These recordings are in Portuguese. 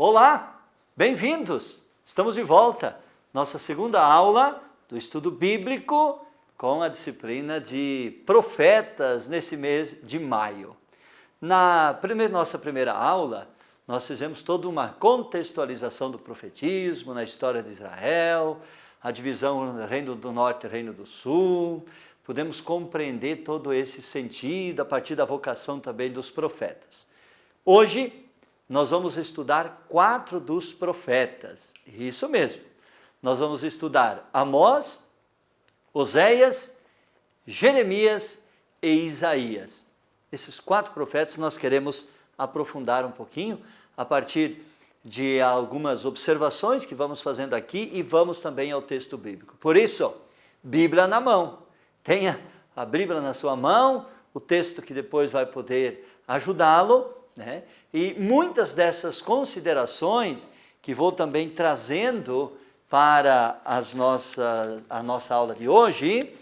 Olá, bem-vindos! Estamos de volta, nossa segunda aula do estudo bíblico com a disciplina de profetas nesse mês de maio. Nossa primeira aula, nós fizemos toda uma contextualização do profetismo na história de Israel, a divisão Reino do Norte e Reino do Sul. Podemos compreender todo esse sentido a partir da vocação também dos profetas. Hoje, nós vamos estudar 4 dos profetas. Isso mesmo. Nós vamos estudar Amós, Oséias, Jeremias e Isaías. Esses 4 profetas nós queremos aprofundar um pouquinho a partir de algumas observações que vamos fazendo aqui e vamos também ao texto bíblico. Por isso, Bíblia na mão. Tenha a Bíblia na sua mão, o texto que depois vai poder ajudá-lo, né? E muitas dessas considerações que vou também trazendo para a nossa aula de hoje,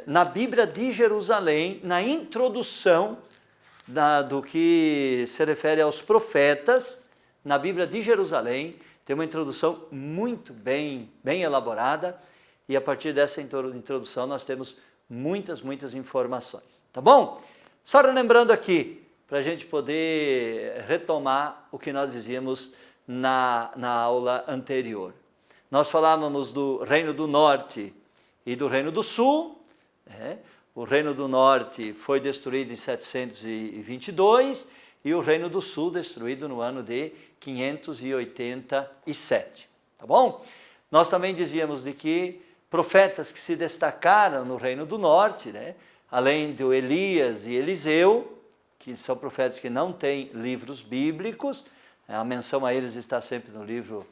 na Bíblia de Jerusalém, na introdução do que se refere aos profetas, na Bíblia de Jerusalém, tem uma introdução muito bem elaborada, e a partir dessa introdução nós temos muitas informações, tá bom? Só lembrando aqui, para a gente poder retomar o que nós dizíamos na aula anterior. Nós falávamos do Reino do Norte e do Reino do Sul. O Reino do Norte foi destruído em 722 e o Reino do Sul destruído no ano de 587, tá bom? Nós também dizíamos de que profetas que se destacaram no Reino do Norte, né? Além de Elias e Eliseu, que são profetas que não têm livros bíblicos, a menção a eles está sempre no livro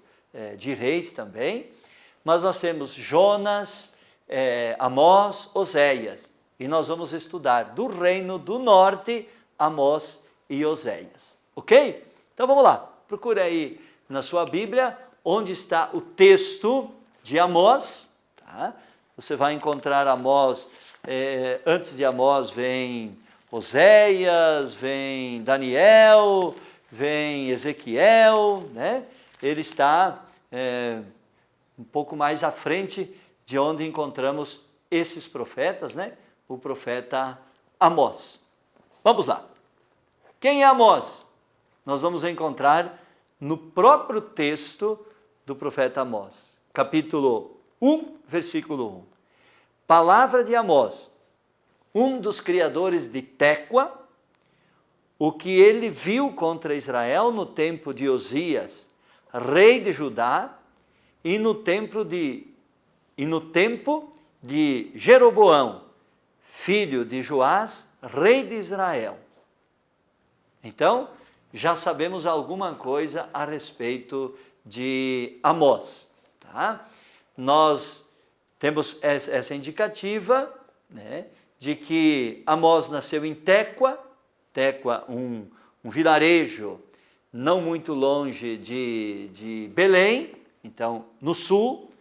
de Reis também, mas nós temos Jonas, Amós, Oséias, e nós vamos estudar do Reino do Norte, Amós e Oséias, ok? Então vamos lá, procure aí na sua Bíblia onde está o texto de Amós. Tá? Você vai encontrar Amós, antes de Amós vem Oséias, vem Daniel, vem Ezequiel, né? Ele está um pouco mais à frente de onde encontramos esses profetas, né? O profeta Amós. Vamos lá. Quem é Amós? Nós vamos encontrar no próprio texto do profeta Amós, capítulo 1, versículo 1. Palavra de Amós, um dos criadores de Tecoa, o que ele viu contra Israel no tempo de Osias, rei de Judá, e no tempo de Jeroboão, filho de Joás, rei de Israel. Então, já sabemos alguma coisa a respeito de Amós, tá? Nós temos essa indicativa, né, de que Amós nasceu em Tecoa, um vilarejo não muito longe de Belém, então no sul.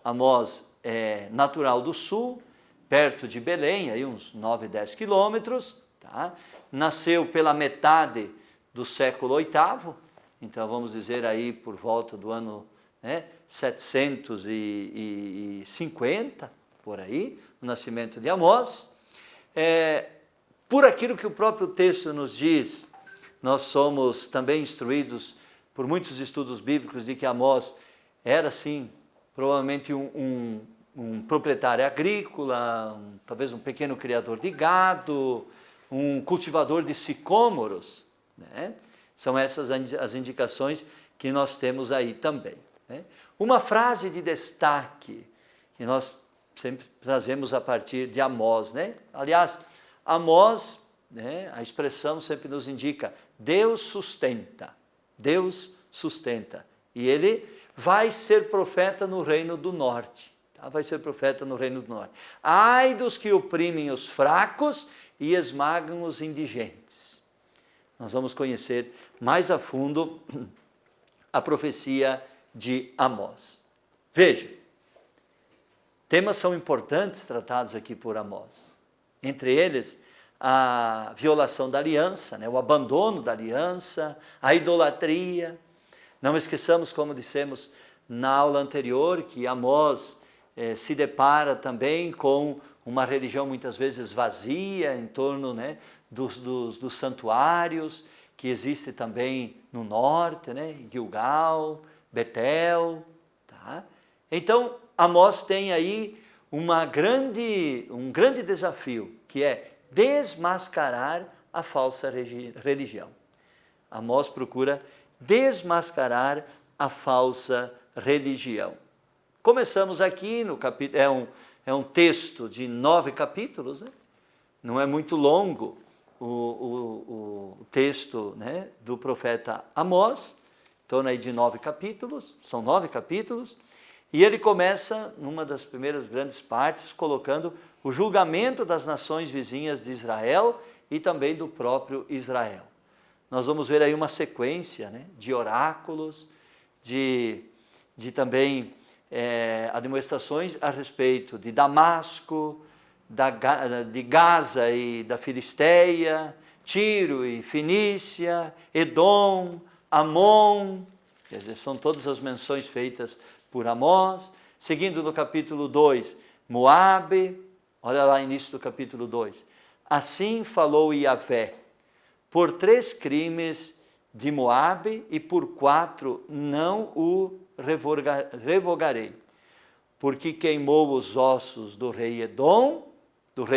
Amós é natural do sul, perto de Belém, aí uns 9, 10 quilômetros, tá? Nasceu pela metade do século VIII, então vamos dizer aí por volta do ano 750, por aí, o nascimento de Amós. Por aquilo que o próprio texto nos diz, nós somos também instruídos por muitos estudos bíblicos de que Amós era, sim, provavelmente um proprietário agrícola, talvez um pequeno criador de gado, um cultivador de sicômoros, né? São essas as indicações que nós temos aí também, né? Uma frase de destaque que nós sempre trazemos a partir de Amós, né? Aliás, Amós, né, a expressão sempre nos indica, Deus sustenta, e ele vai ser profeta no Reino do Norte, tá? Vai ser profeta no Reino do Norte. Ai dos que oprimem os fracos e esmagam os indigentes. Nós vamos conhecer mais a fundo a profecia de Amós. Veja, temas são importantes tratados aqui por Amós. Entre eles, a violação da aliança, né? O abandono da aliança, a idolatria, Não esqueçamos, como dissemos na aula anterior, que Amós se depara também com uma religião muitas vezes vazia em torno, né, dos santuários, que existe também no norte, né, Gilgal, Betel. Tá? Então, Amós tem aí um grande desafio, que é desmascarar a falsa religião. Amós procura desmascarar a falsa religião. Começamos aqui no capítulo, é um texto de 9 capítulos, né? Não é muito longo o texto, né, do profeta Amós, em torno aí de 9 capítulos, são 9 capítulos, e ele começa, numa das primeiras grandes partes, colocando o julgamento das nações vizinhas de Israel e também do próprio Israel. Nós vamos ver aí uma sequência, né, de oráculos, de também demonstrações a respeito de Damasco, de Gaza e da Filisteia, Tiro e Fenícia, Edom, Amon, quer dizer, são todas as menções feitas por Amós. Seguindo no capítulo 2, Moabe, olha lá início do capítulo 2. Assim falou Yahvé, por 3 crimes de Moabe e por 4 não o revogarei, porque queimou os ossos do rei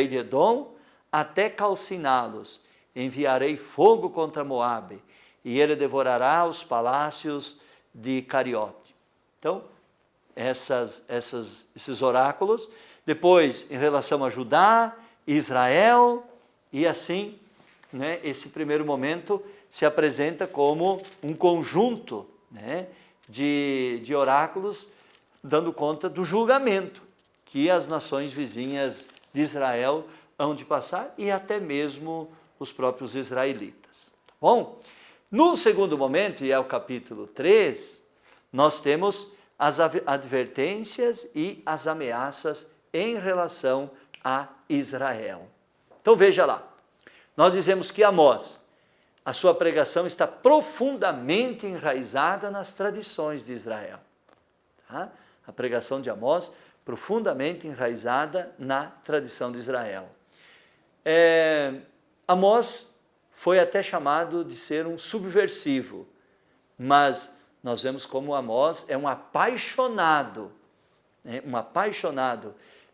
de Edom, até calciná-los. Enviarei fogo contra Moabe, e ele devorará os palácios de Cariote. Então, esses oráculos. Depois, em relação a Judá, Israel, e assim, né, esse primeiro momento se apresenta como um conjunto, né, de oráculos dando conta do julgamento que as nações vizinhas de Israel hão de passar e até mesmo os próprios israelitas. Tá bom? No segundo momento, e é o capítulo 3, nós temos as advertências e as ameaças em relação a Israel. Então veja lá, nós dizemos que Amós, a sua pregação está profundamente enraizada nas tradições de Israel. Tá? A pregação de Amós, profundamente enraizada na tradição de Israel. Amós foi até chamado de ser um subversivo, mas nós vemos como Amós é um apaixonado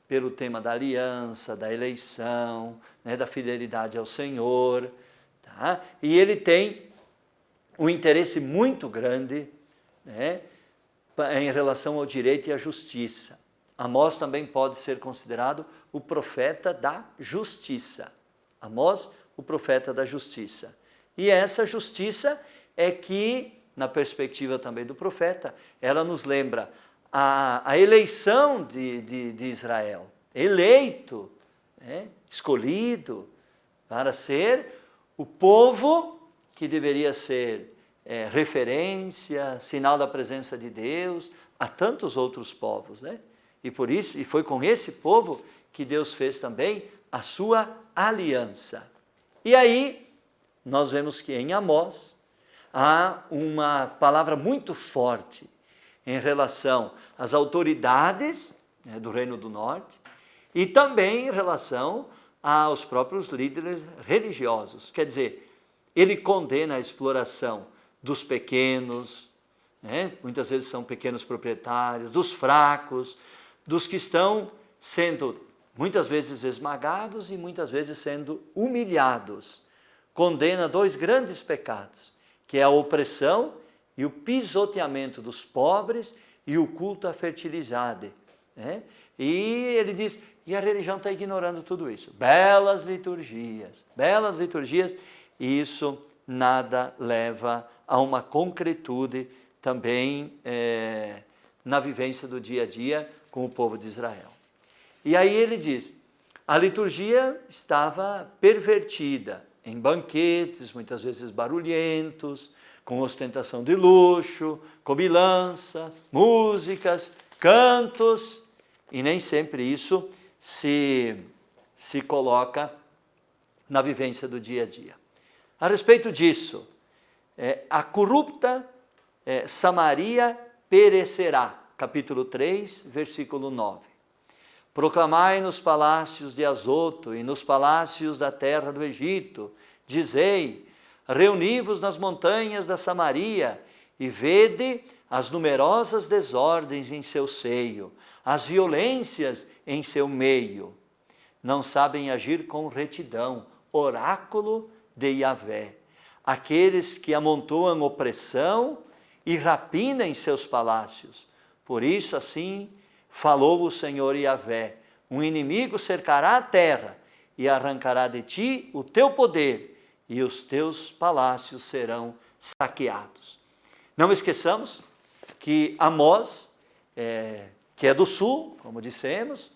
pelo tema da aliança, da eleição, né, da fidelidade ao Senhor. Tá? E ele tem um interesse muito grande, né, em relação ao direito e à justiça. Amós também pode ser considerado o profeta da justiça. Amós, o profeta da justiça. E essa justiça é que, na perspectiva também do profeta, ela nos lembra a eleição de Israel. Eleito, né, escolhido para ser o povo que deveria ser referência, sinal da presença de Deus a tantos outros povos, né? E por isso, e foi com esse povo que Deus fez também a sua aliança. E aí, nós vemos que em Amós há uma palavra muito forte em relação às autoridades, né, do Reino do Norte e também em relação aos próprios líderes religiosos. Quer dizer, ele condena a exploração dos pequenos, né? Muitas vezes são pequenos proprietários, dos fracos, dos que estão sendo muitas vezes esmagados e muitas vezes sendo humilhados. Condena 2 grandes pecados, que é a opressão e o pisoteamento dos pobres e o culto à fertilidade. Né? E ele diz, e a religião está ignorando tudo isso. Belas liturgias, e isso nada leva a uma concretude também na vivência do dia a dia com o povo de Israel. E aí ele diz, a liturgia estava pervertida em banquetes, muitas vezes barulhentos, com ostentação de luxo, comilança, músicas, cantos, e nem sempre isso se coloca na vivência do dia a dia. A respeito disso, a corrupta Samaria perecerá. Capítulo 3, versículo 9. Proclamai nos palácios de Azoto e nos palácios da terra do Egito, dizei, reuni-vos nas montanhas da Samaria e vede as numerosas desordens em seu seio, as violências em seu meio. Não sabem agir com retidão, oráculo de Yahvé. Aqueles que amontoam opressão e rapina em seus palácios. Por isso assim falou o Senhor Yahvé, um inimigo cercará a terra e arrancará de ti o teu poder e os teus palácios serão saqueados. Não esqueçamos que Amós, que é do sul, como dissemos,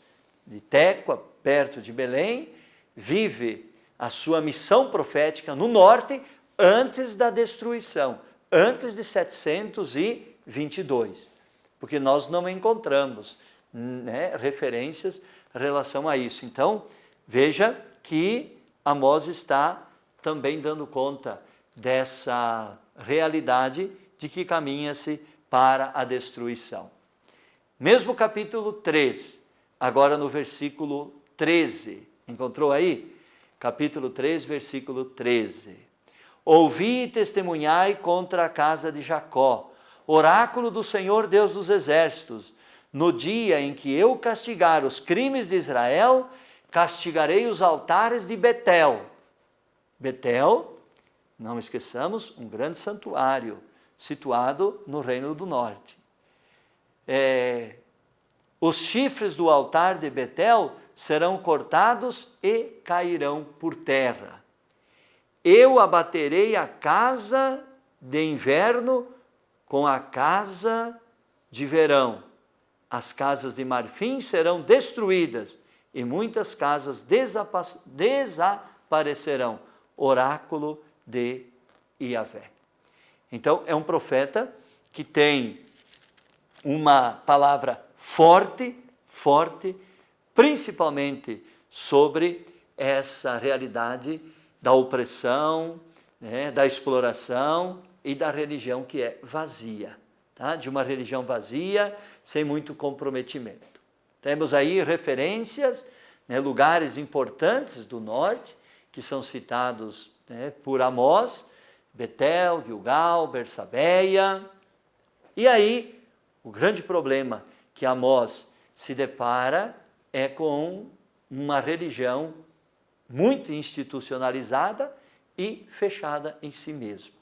de Tecoa, perto de Belém, vive a sua missão profética no norte antes da destruição, antes de 722, porque nós não encontramos referências em relação a isso. Então, veja que Amós está também dando conta dessa realidade de que caminha-se para a destruição. Mesmo capítulo 3, agora no versículo 13, encontrou aí? Capítulo 3, versículo 13. Ouvi e testemunhai contra a casa de Jacó, oráculo do Senhor Deus dos exércitos, no dia em que eu castigar os crimes de Israel, castigarei os altares de Betel. Betel, não esqueçamos, um grande santuário situado no Reino do Norte. Os chifres do altar de Betel serão cortados e cairão por terra. Eu abaterei a casa de inverno com a casa de verão. As casas de marfim serão destruídas e muitas casas desaparecerão. Oráculo de Yahvé. Então, é um profeta que tem uma palavra forte, principalmente sobre essa realidade da opressão, da exploração e da religião que é vazia, tá? De uma religião vazia, sem muito comprometimento. Temos aí referências, lugares importantes do norte, que são citados por Amós, Betel, Gilgal, Bersabeia. E aí, o grande problema que Amós se depara é com uma religião muito institucionalizada e fechada em si mesma.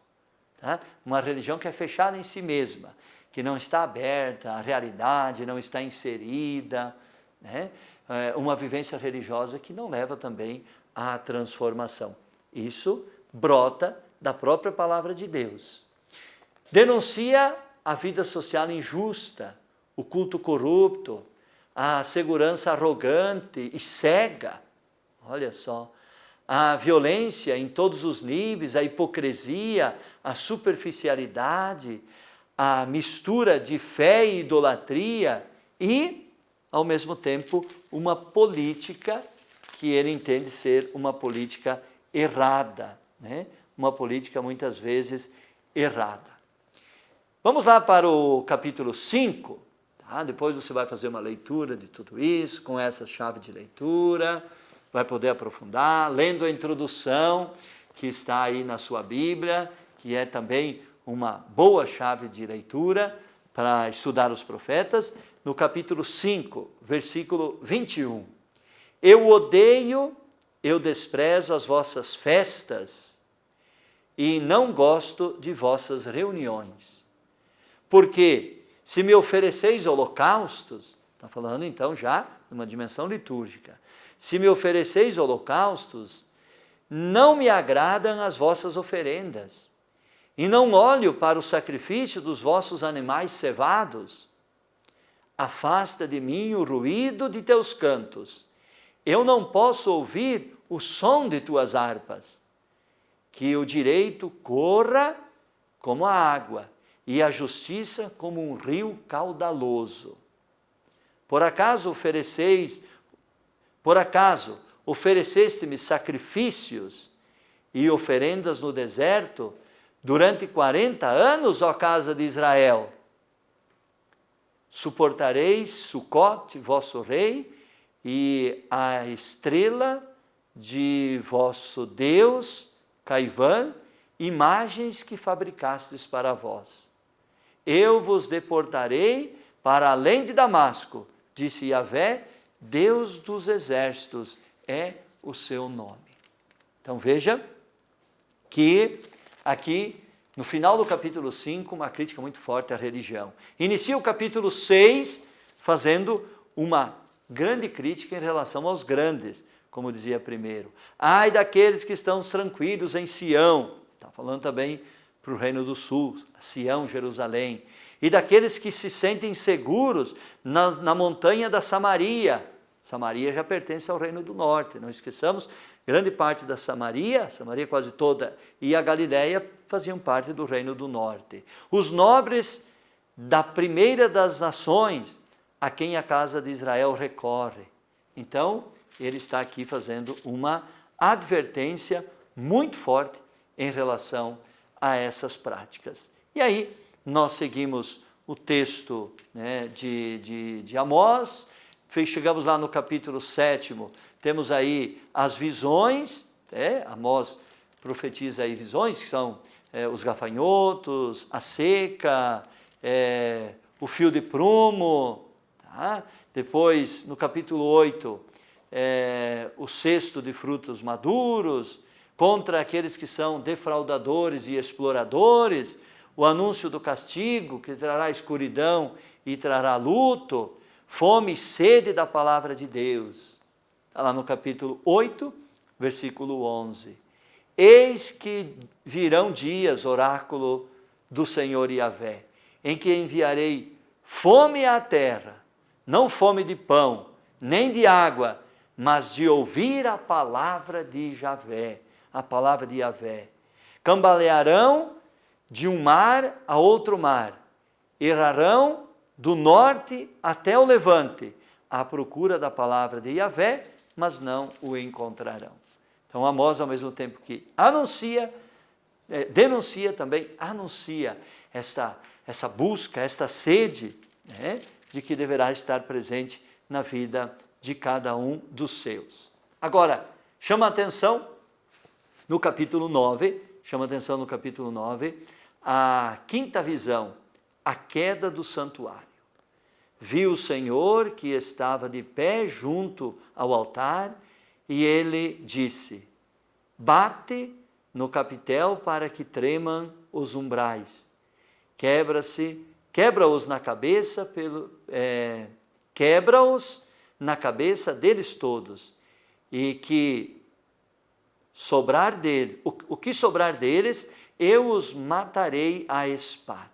Tá? Uma religião que é fechada em si mesma, que não está aberta à realidade, não está inserida, uma vivência religiosa que não leva também à transformação. Isso brota da própria palavra de Deus. Denuncia a vida social injusta, o culto corrupto, a segurança arrogante e cega, olha só, a violência em todos os níveis, a hipocrisia, a superficialidade, a mistura de fé e idolatria e, ao mesmo tempo, uma política que ele entende ser uma política errada, uma política muitas vezes errada. Vamos lá para o capítulo 5, tá? Depois você vai fazer uma leitura de tudo isso, com essa chave de leitura, vai poder aprofundar, lendo a introdução que está aí na sua Bíblia, que é também uma boa chave de leitura para estudar os profetas, no capítulo 5, versículo 21. Eu odeio, eu desprezo as vossas festas e não gosto de vossas reuniões. Porque se me ofereceis holocaustos, está falando então já numa dimensão litúrgica, se me ofereceis holocaustos, não me agradam as vossas oferendas, e não olho para o sacrifício dos vossos animais cevados. Afasta de mim o ruído de teus cantos, eu não posso ouvir o som de tuas harpas. Que o direito corra como a água, e a justiça como um rio caudaloso. Por acaso ofereceste-me sacrifícios e oferendas no deserto, Durante 40 anos, ó casa de Israel, suportareis Sucote, vosso rei, e a estrela de vosso Deus, Caivã, imagens que fabricastes para vós. Eu vos deportarei para além de Damasco, disse Yahvé, Deus dos exércitos é o seu nome. Então veja que aqui no final do capítulo 5, uma crítica muito forte à religião. Inicia o capítulo 6 fazendo uma grande crítica em relação aos grandes, como dizia primeiro. Ai daqueles que estão tranquilos em Sião, está falando também para o Reino do Sul, Sião, Jerusalém, e daqueles que se sentem seguros na montanha da Samaria. Samaria já pertence ao Reino do Norte, não esqueçamos, grande parte da Samaria quase toda, e a Galileia faziam parte do Reino do Norte. Os nobres da primeira das nações, a quem a casa de Israel recorre. Então, ele está aqui fazendo uma advertência muito forte em relação a essas práticas. E aí, nós seguimos o texto, né, de Amós, chegamos lá no capítulo 7, temos aí as visões, Amós profetiza aí visões, que são os gafanhotos, a seca, o fio de prumo, tá? Depois, no capítulo 8, o cesto de frutos maduros, contra aqueles que são defraudadores e exploradores, o anúncio do castigo, que trará escuridão e trará luto, fome e sede da palavra de Deus. Está lá no capítulo 8, versículo 11. Eis que virão dias, oráculo do Senhor Yahvé, em que enviarei fome à terra, não fome de pão, nem de água, mas de ouvir a palavra de Yahvé, a palavra de Yahvé. Cambalearão de um mar a outro mar, errarão do norte até o levante, à procura da palavra de Yahvé, mas não o encontrarão. Então Amós, ao mesmo tempo que anuncia, denuncia também, anuncia essa busca, esta sede, né, de que deverá estar presente na vida de cada um dos seus. Agora, chama atenção no capítulo 9, a quinta visão, a queda do santuário. Viu o Senhor que estava de pé junto ao altar e ele disse, bate no capitel para que tremam os umbrais. Quebra-os na cabeça, quebra-os na cabeça deles todos, e que sobrar deles, o que sobrar deles, eu os matarei à espada.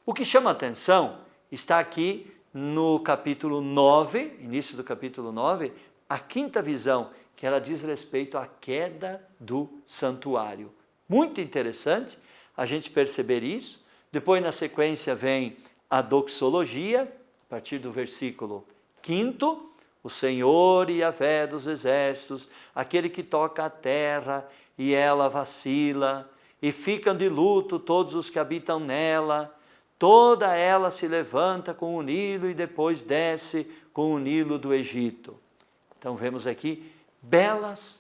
O que chama atenção está aqui no capítulo 9, início do capítulo 9, a quinta visão, que ela diz respeito à queda do santuário. Muito interessante a gente perceber isso. Depois, na sequência, vem a doxologia, a partir do versículo 5, o Senhor Yahvé dos exércitos, aquele que toca a terra e ela vacila, e ficam de luto todos os que habitam nela, toda ela se levanta com o Nilo e depois desce com o Nilo do Egito. Então vemos aqui belas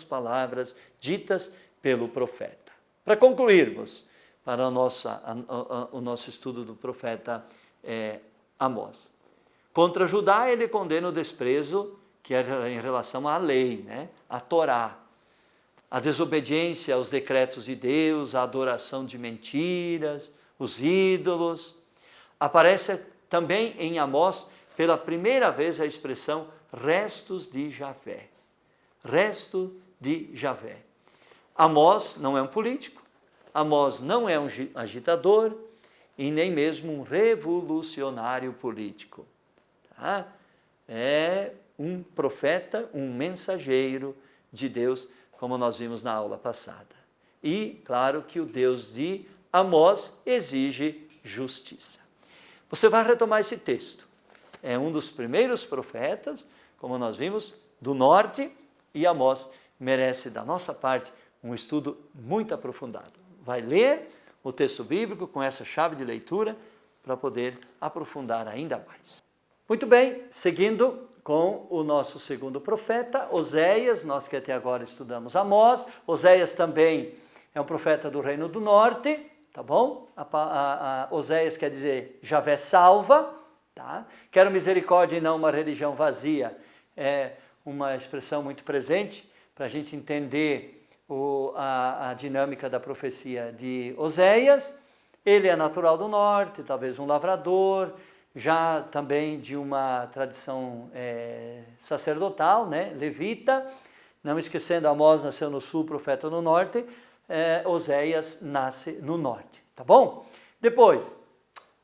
palavras ditas pelo profeta. Para concluirmos, para o nosso estudo do profeta Amós. Contra Judá ele condena o desprezo que era em relação à lei, né? A Torá, a desobediência aos decretos de Deus, a adoração de mentiras, os ídolos. Aparece também em Amós, pela primeira vez, a expressão restos de Javé. Resto de Javé. Amós não é um político, Amós não é um agitador e nem mesmo um revolucionário político. Tá? É um profeta, um mensageiro de Deus, como nós vimos na aula passada. E, claro, que o Deus de Amós exige justiça. Você vai retomar esse texto. É um dos primeiros profetas, como nós vimos, do norte, e Amós merece, da nossa parte, um estudo muito aprofundado. Vai ler o texto bíblico com essa chave de leitura para poder aprofundar ainda mais. Muito bem, seguindo com o nosso segundo profeta, Oséias, nós que até agora estudamos Amós. Oséias também é um profeta do Reino do Norte, tá bom? Oséias quer dizer Javé salva, tá? Quero misericórdia e não uma religião vazia, é uma expressão muito presente para a gente entender a dinâmica da profecia de Oséias. Ele é natural do norte, talvez um lavrador, já também de uma tradição sacerdotal, né? Levita. Não esquecendo, Amós nasceu no sul, profeta no norte, Oséias nasce no norte, tá bom? Depois,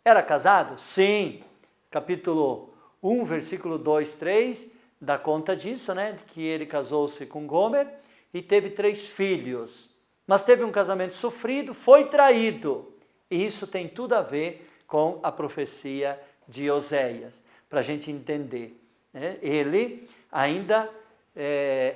era casado? Sim. Capítulo 1, versículo 2, 3, dá conta disso, né? De que ele casou-se com Gomer e teve 3 filhos. Mas teve um casamento sofrido, foi traído. E isso tem tudo a ver com a profecia de Oséias, para a gente entender, né? Ele ainda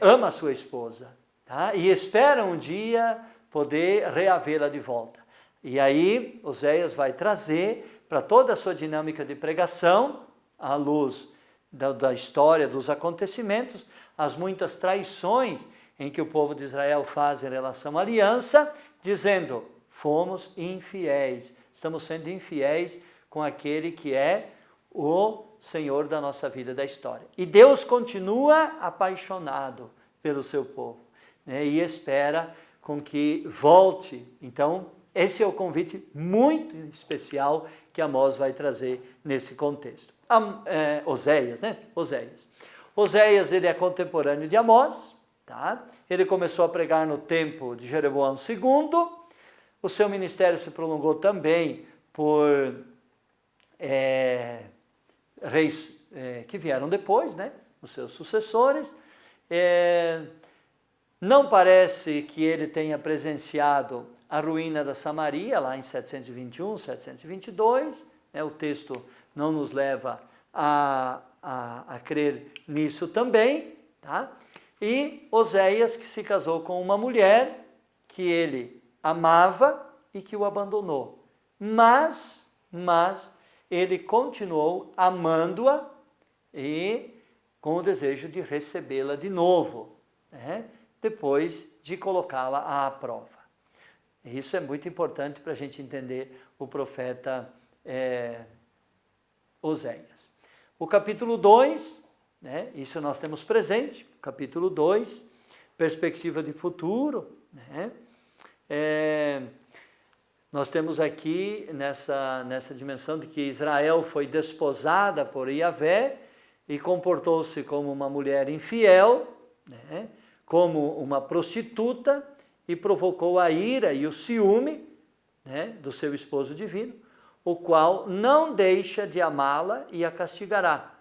ama a sua esposa, tá? E espera um dia poder reavê-la de volta. E aí Oséias vai trazer para toda a sua dinâmica de pregação, à luz da história, dos acontecimentos, as muitas traições em que o povo de Israel faz em relação à aliança, dizendo: fomos infiéis, estamos sendo infiéis com aquele que é o Senhor da nossa vida, da história. E Deus continua apaixonado pelo seu povo, né, e espera com que volte. Então, esse é o convite muito especial que Amós vai trazer nesse contexto. Oséias, né? Oséias, ele é contemporâneo de Amós, tá? Ele começou a pregar no tempo de Jeroboão II. O seu ministério se prolongou também por reis que vieram depois, né? Os seus sucessores. Não parece que ele tenha presenciado a ruína da Samaria, lá em 721, 722. O texto não nos leva a crer nisso também, tá? E Oséias, que se casou com uma mulher que ele amava e que o abandonou. Mas ele continuou amando-a e com o desejo de recebê-la de novo, né? Depois de colocá-la à prova. Isso é muito importante para a gente entender o profeta Oséias. O capítulo 2, né? Isso nós temos presente, capítulo 2, perspectiva de futuro, né? Nós temos aqui nessa dimensão de que Israel foi desposada por Yahvé e comportou-se como uma mulher infiel, né? Como uma prostituta, e provocou a ira e o ciúme, né, do seu esposo divino, o qual não deixa de amá-la e a castigará,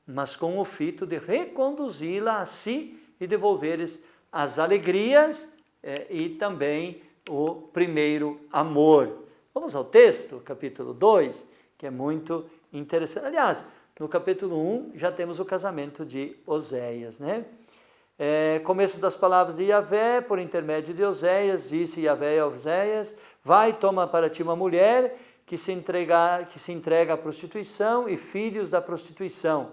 mas com o fito de reconduzi-la a si e devolver-lhes as alegrias e também o primeiro amor. Vamos ao texto, capítulo 2, que é muito interessante. Aliás, no capítulo 1 já temos o casamento de Oséias, né? Começo das palavras de Yahvé, por intermédio de Oséias, disse Yahvé a Oséias: vai, toma para ti uma mulher que se entrega à prostituição e filhos da prostituição,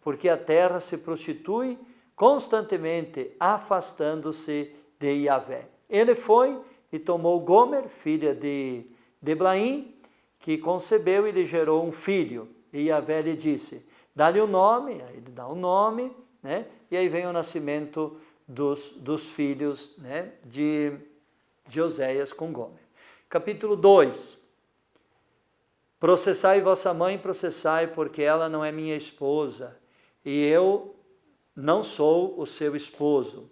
porque a terra se prostitui constantemente, afastando-se de Yahvé. Ele foi e tomou Gomer, filha de Deblaim, que concebeu e lhe gerou um filho. E Yahvé lhe disse: dá-lhe o nome. Aí ele dá o nome, né? E aí vem o nascimento dos filhos, né, de Oséias com Gomer. Capítulo 2. Processai vossa mãe, processai, porque ela não é minha esposa, e eu não sou o seu esposo.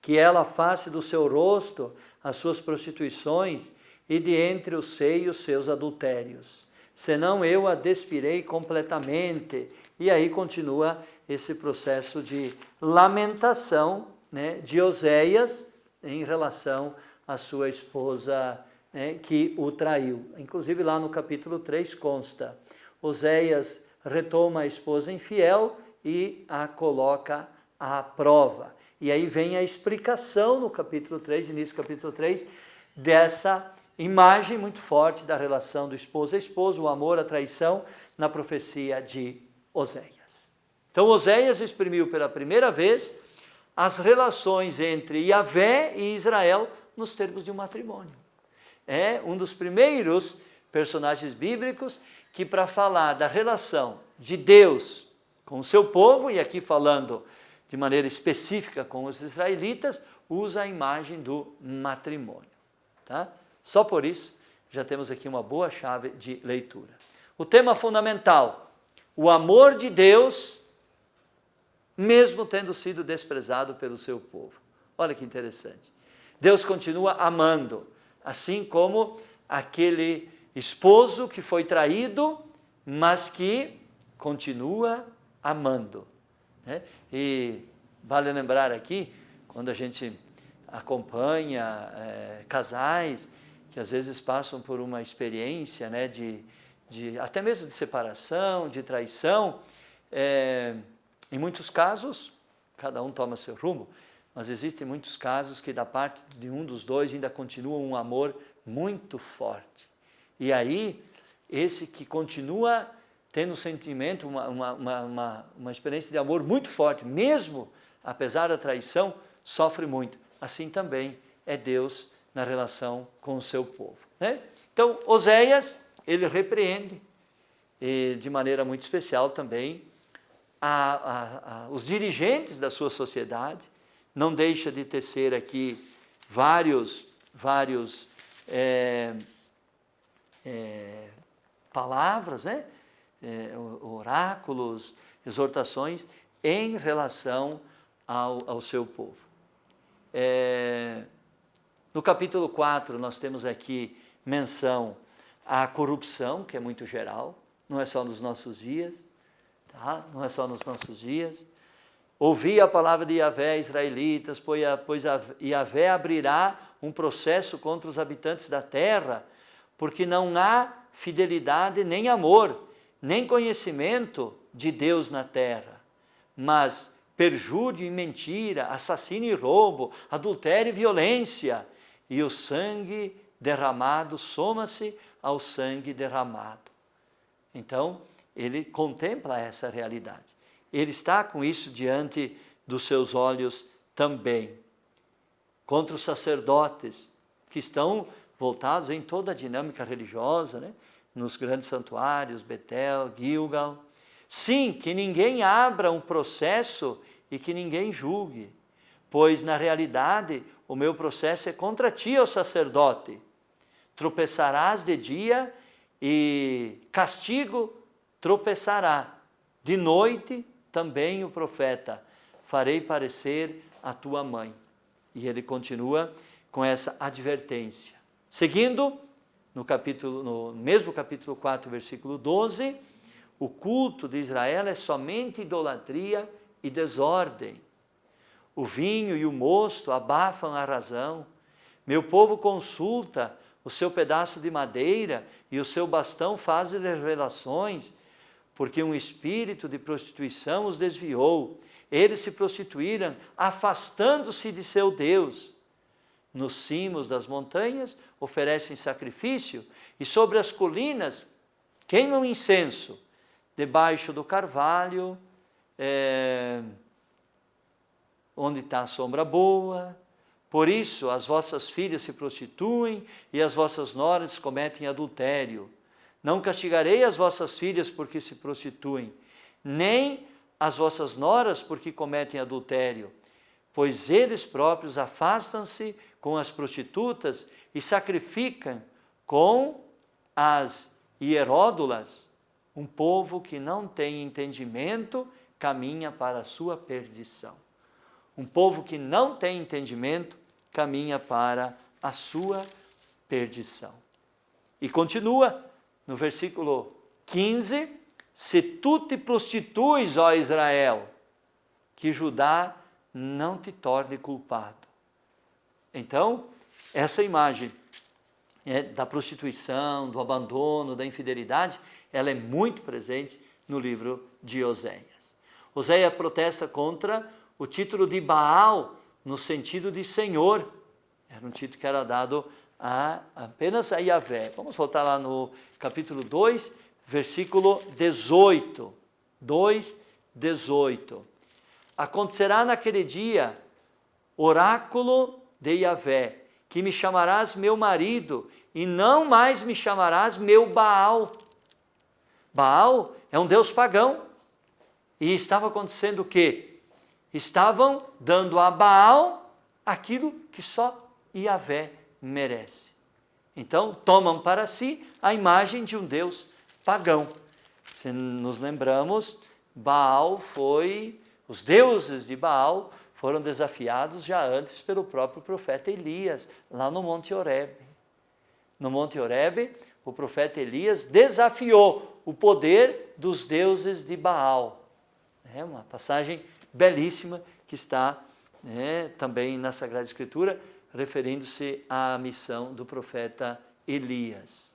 Que ela afaste do seu rosto as suas prostituições, e de entre os seios seus adultérios. Senão eu a despirei completamente. E aí continua esse processo de lamentação, né, de Oséias em relação à sua esposa, né, que o traiu. Inclusive lá no capítulo 3 consta: Oséias retoma a esposa infiel e a coloca à prova. E aí vem a explicação no capítulo 3, início do capítulo 3, dessa imagem muito forte da relação do esposo a esposo, o amor, a traição, na profecia de Oséias. Então Oséias exprimiu pela primeira vez as relações entre Yahvé e Israel nos termos de um matrimônio. É um dos primeiros personagens bíblicos que, para falar da relação de Deus com o seu povo, e aqui falando de maneira específica com os israelitas, usa a imagem do matrimônio. Tá? Só por isso já temos aqui uma boa chave de leitura. O tema fundamental, o amor de Deus, mesmo tendo sido desprezado pelo seu povo. Olha que interessante. Deus continua amando, assim como aquele esposo que foi traído, mas que continua amando. Né? E vale lembrar aqui, quando a gente acompanha casais que às vezes passam por uma experiência, né, até mesmo de separação, de traição, em muitos casos, cada um toma seu rumo, mas existem muitos casos que da parte de um dos dois ainda continua um amor muito forte. E aí, esse que continua tendo um sentimento, uma experiência de amor muito forte, mesmo apesar da traição, sofre muito. Assim também é Deus na relação com o seu povo. Né? Então, Oséias, ele repreende, e de maneira muito especial também, os dirigentes da sua sociedade. Não deixa de tecer aqui vários palavras, né? Oráculos, exortações em relação ao seu povo. No capítulo 4 nós temos aqui menção à corrupção, que é muito geral, não é só nos nossos dias, tá? Não é só nos nossos dias. Ouvi a palavra de Yahvé, israelitas, pois Yahvé abrirá um processo contra os habitantes da terra, porque não há fidelidade nem amor, nem conhecimento de Deus na terra, mas perjúrio e mentira, assassínio e roubo, adultério e violência, e o sangue derramado soma-se ao sangue derramado. Então, ele contempla essa realidade. Ele está com isso diante dos seus olhos também. Contra os sacerdotes, que estão voltados em toda a dinâmica religiosa, né? Nos grandes santuários, Betel, Gilgal. Sim, que ninguém abra um processo e que ninguém julgue, pois na realidade o meu processo é contra ti, ó sacerdote. Tropeçarás de dia e castigo tropeçará. De noite também o profeta, farei parecer a tua mãe. E ele continua com essa advertência. Seguindo, no mesmo capítulo 4, versículo 12, o culto de Israel é somente idolatria e desordem. O vinho e o mosto abafam a razão. Meu povo consulta o seu pedaço de madeira e o seu bastão faz revelações, porque um espírito de prostituição os desviou. Eles se prostituíram, afastando-se de seu Deus. Nos cimos das montanhas oferecem sacrifício, e sobre as colinas queimam incenso. Debaixo do carvalho, onde está a sombra boa. Por isso as vossas filhas se prostituem, e as vossas noras cometem adultério. Não castigarei as vossas filhas porque se prostituem, nem as vossas noras porque cometem adultério, pois eles próprios afastam-se com as prostitutas e sacrificam com as hieródulas. Um povo que não tem entendimento caminha para a sua perdição. Um povo que não tem entendimento caminha para a sua perdição. E continua no versículo 15, se tu te prostituis, ó Israel, que Judá não te torne culpado. Então, essa imagem da prostituição, do abandono, da infidelidade, ela é muito presente no livro de Oséias. Oséias protesta contra o título de Baal, no sentido de Senhor, era um título que era dado apenas a Yahvé. Vamos voltar lá no capítulo 2, versículo 18. 2, 18. Acontecerá naquele dia, oráculo de Yahvé, que me chamarás meu marido, e não mais me chamarás meu Baal. Baal é um deus pagão. E estava acontecendo o quê? Estavam dando a Baal aquilo que só Yahvé merece. Então, tomam para si a imagem de um deus pagão. Se nos lembramos, os deuses de Baal foram desafiados já antes pelo próprio profeta Elias, lá no Monte Horebe. No Monte Horebe, o profeta Elias desafiou o poder dos deuses de Baal. É uma passagem belíssima que está também na Sagrada Escritura, referindo-se à missão do profeta Elias.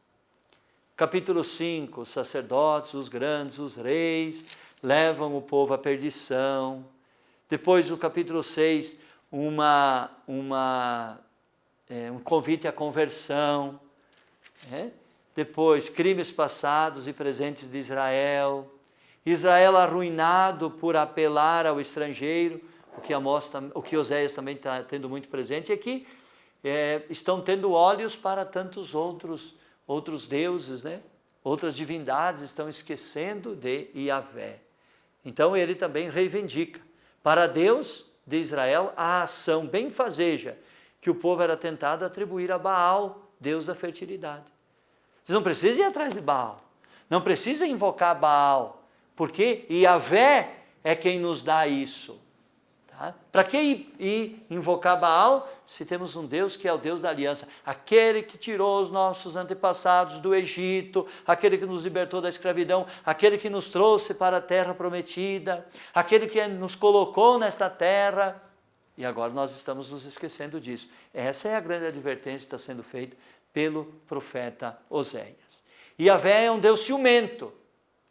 Capítulo 5, os sacerdotes, os grandes, os reis, levam o povo à perdição. Depois, no capítulo 6, um convite à conversão. Depois, crimes passados e presentes de Israel. Israel arruinado por apelar ao estrangeiro, o que Oséias também está tendo muito presente. E aqui estão tendo olhos para tantos outros deuses, outras divindades, estão esquecendo de Yahvé. Então ele também reivindica para Deus de Israel a ação benfazeja que o povo era tentado atribuir a Baal, Deus da fertilidade. Vocês não precisam ir atrás de Baal, não precisam invocar Baal, porque Yahvé é quem nos dá isso. Tá? Para que ir invocar Baal se temos um Deus que é o Deus da aliança? Aquele que tirou os nossos antepassados do Egito, aquele que nos libertou da escravidão, aquele que nos trouxe para a terra prometida, aquele que nos colocou nesta terra. E agora nós estamos nos esquecendo disso. Essa é a grande advertência que está sendo feita pelo profeta Oséias. Yahvé é um Deus ciumento,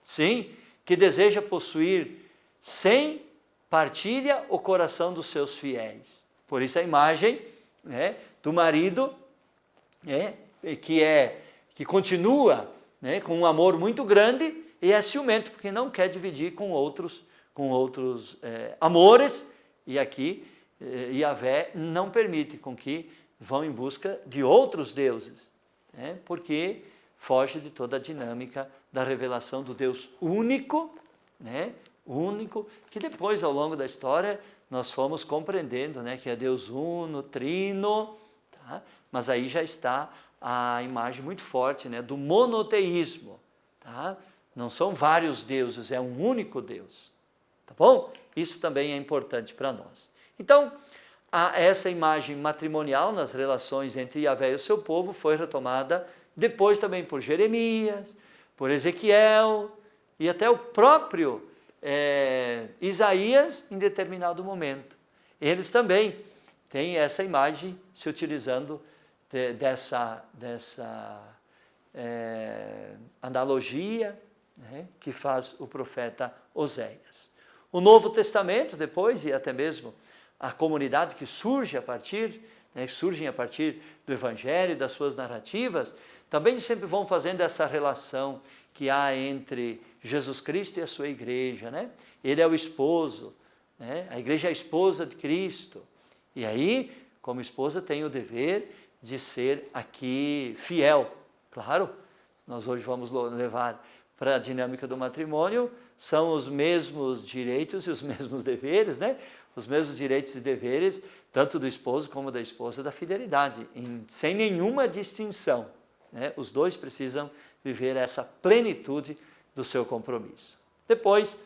sim, que deseja possuir sem partilha o coração dos seus fiéis. Por isso a imagem do marido que continua com um amor muito grande e é ciumento, porque não quer dividir com outros amores, e aqui Yahvé não permite com que vão em busca de outros deuses, porque foge de toda a dinâmica da revelação do Deus único, único, que depois, ao longo da história, nós fomos compreendendo, que é Deus uno, trino, tá? Mas aí já está a imagem muito forte, do monoteísmo, tá? Não são vários deuses, é um único Deus, tá bom? Isso também é importante para nós. Então, essa imagem matrimonial nas relações entre Yahvé e o seu povo foi retomada depois também por Jeremias, por Ezequiel e até o próprio Isaías em determinado momento. Eles também têm essa imagem se utilizando dessa analogia que faz o profeta Oséias. O Novo Testamento depois, e até mesmo a comunidade que surgem a partir do Evangelho e das suas narrativas, também sempre vão fazendo essa relação que há entre Jesus Cristo e a sua igreja, Ele é o esposo, A igreja é a esposa de Cristo. E aí, como esposa, tem o dever de ser aqui fiel. Claro, nós hoje vamos levar para a dinâmica do matrimônio, são os mesmos direitos e os mesmos deveres, Os mesmos direitos e deveres, tanto do esposo como da esposa, da fidelidade, sem nenhuma distinção. Os dois precisam viver essa plenitude do seu compromisso. Depois,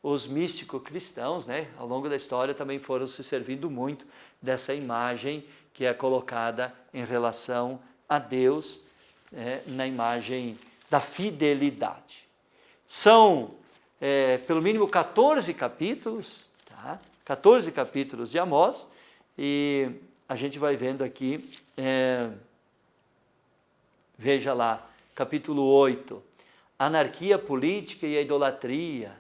os místicos cristãos, ao longo da história, também foram se servindo muito dessa imagem que é colocada em relação a Deus, na imagem da fidelidade. São, pelo mínimo, 14 capítulos, 14 capítulos de Amós, e a gente vai vendo aqui, veja lá, capítulo 8, anarquia política e a idolatria.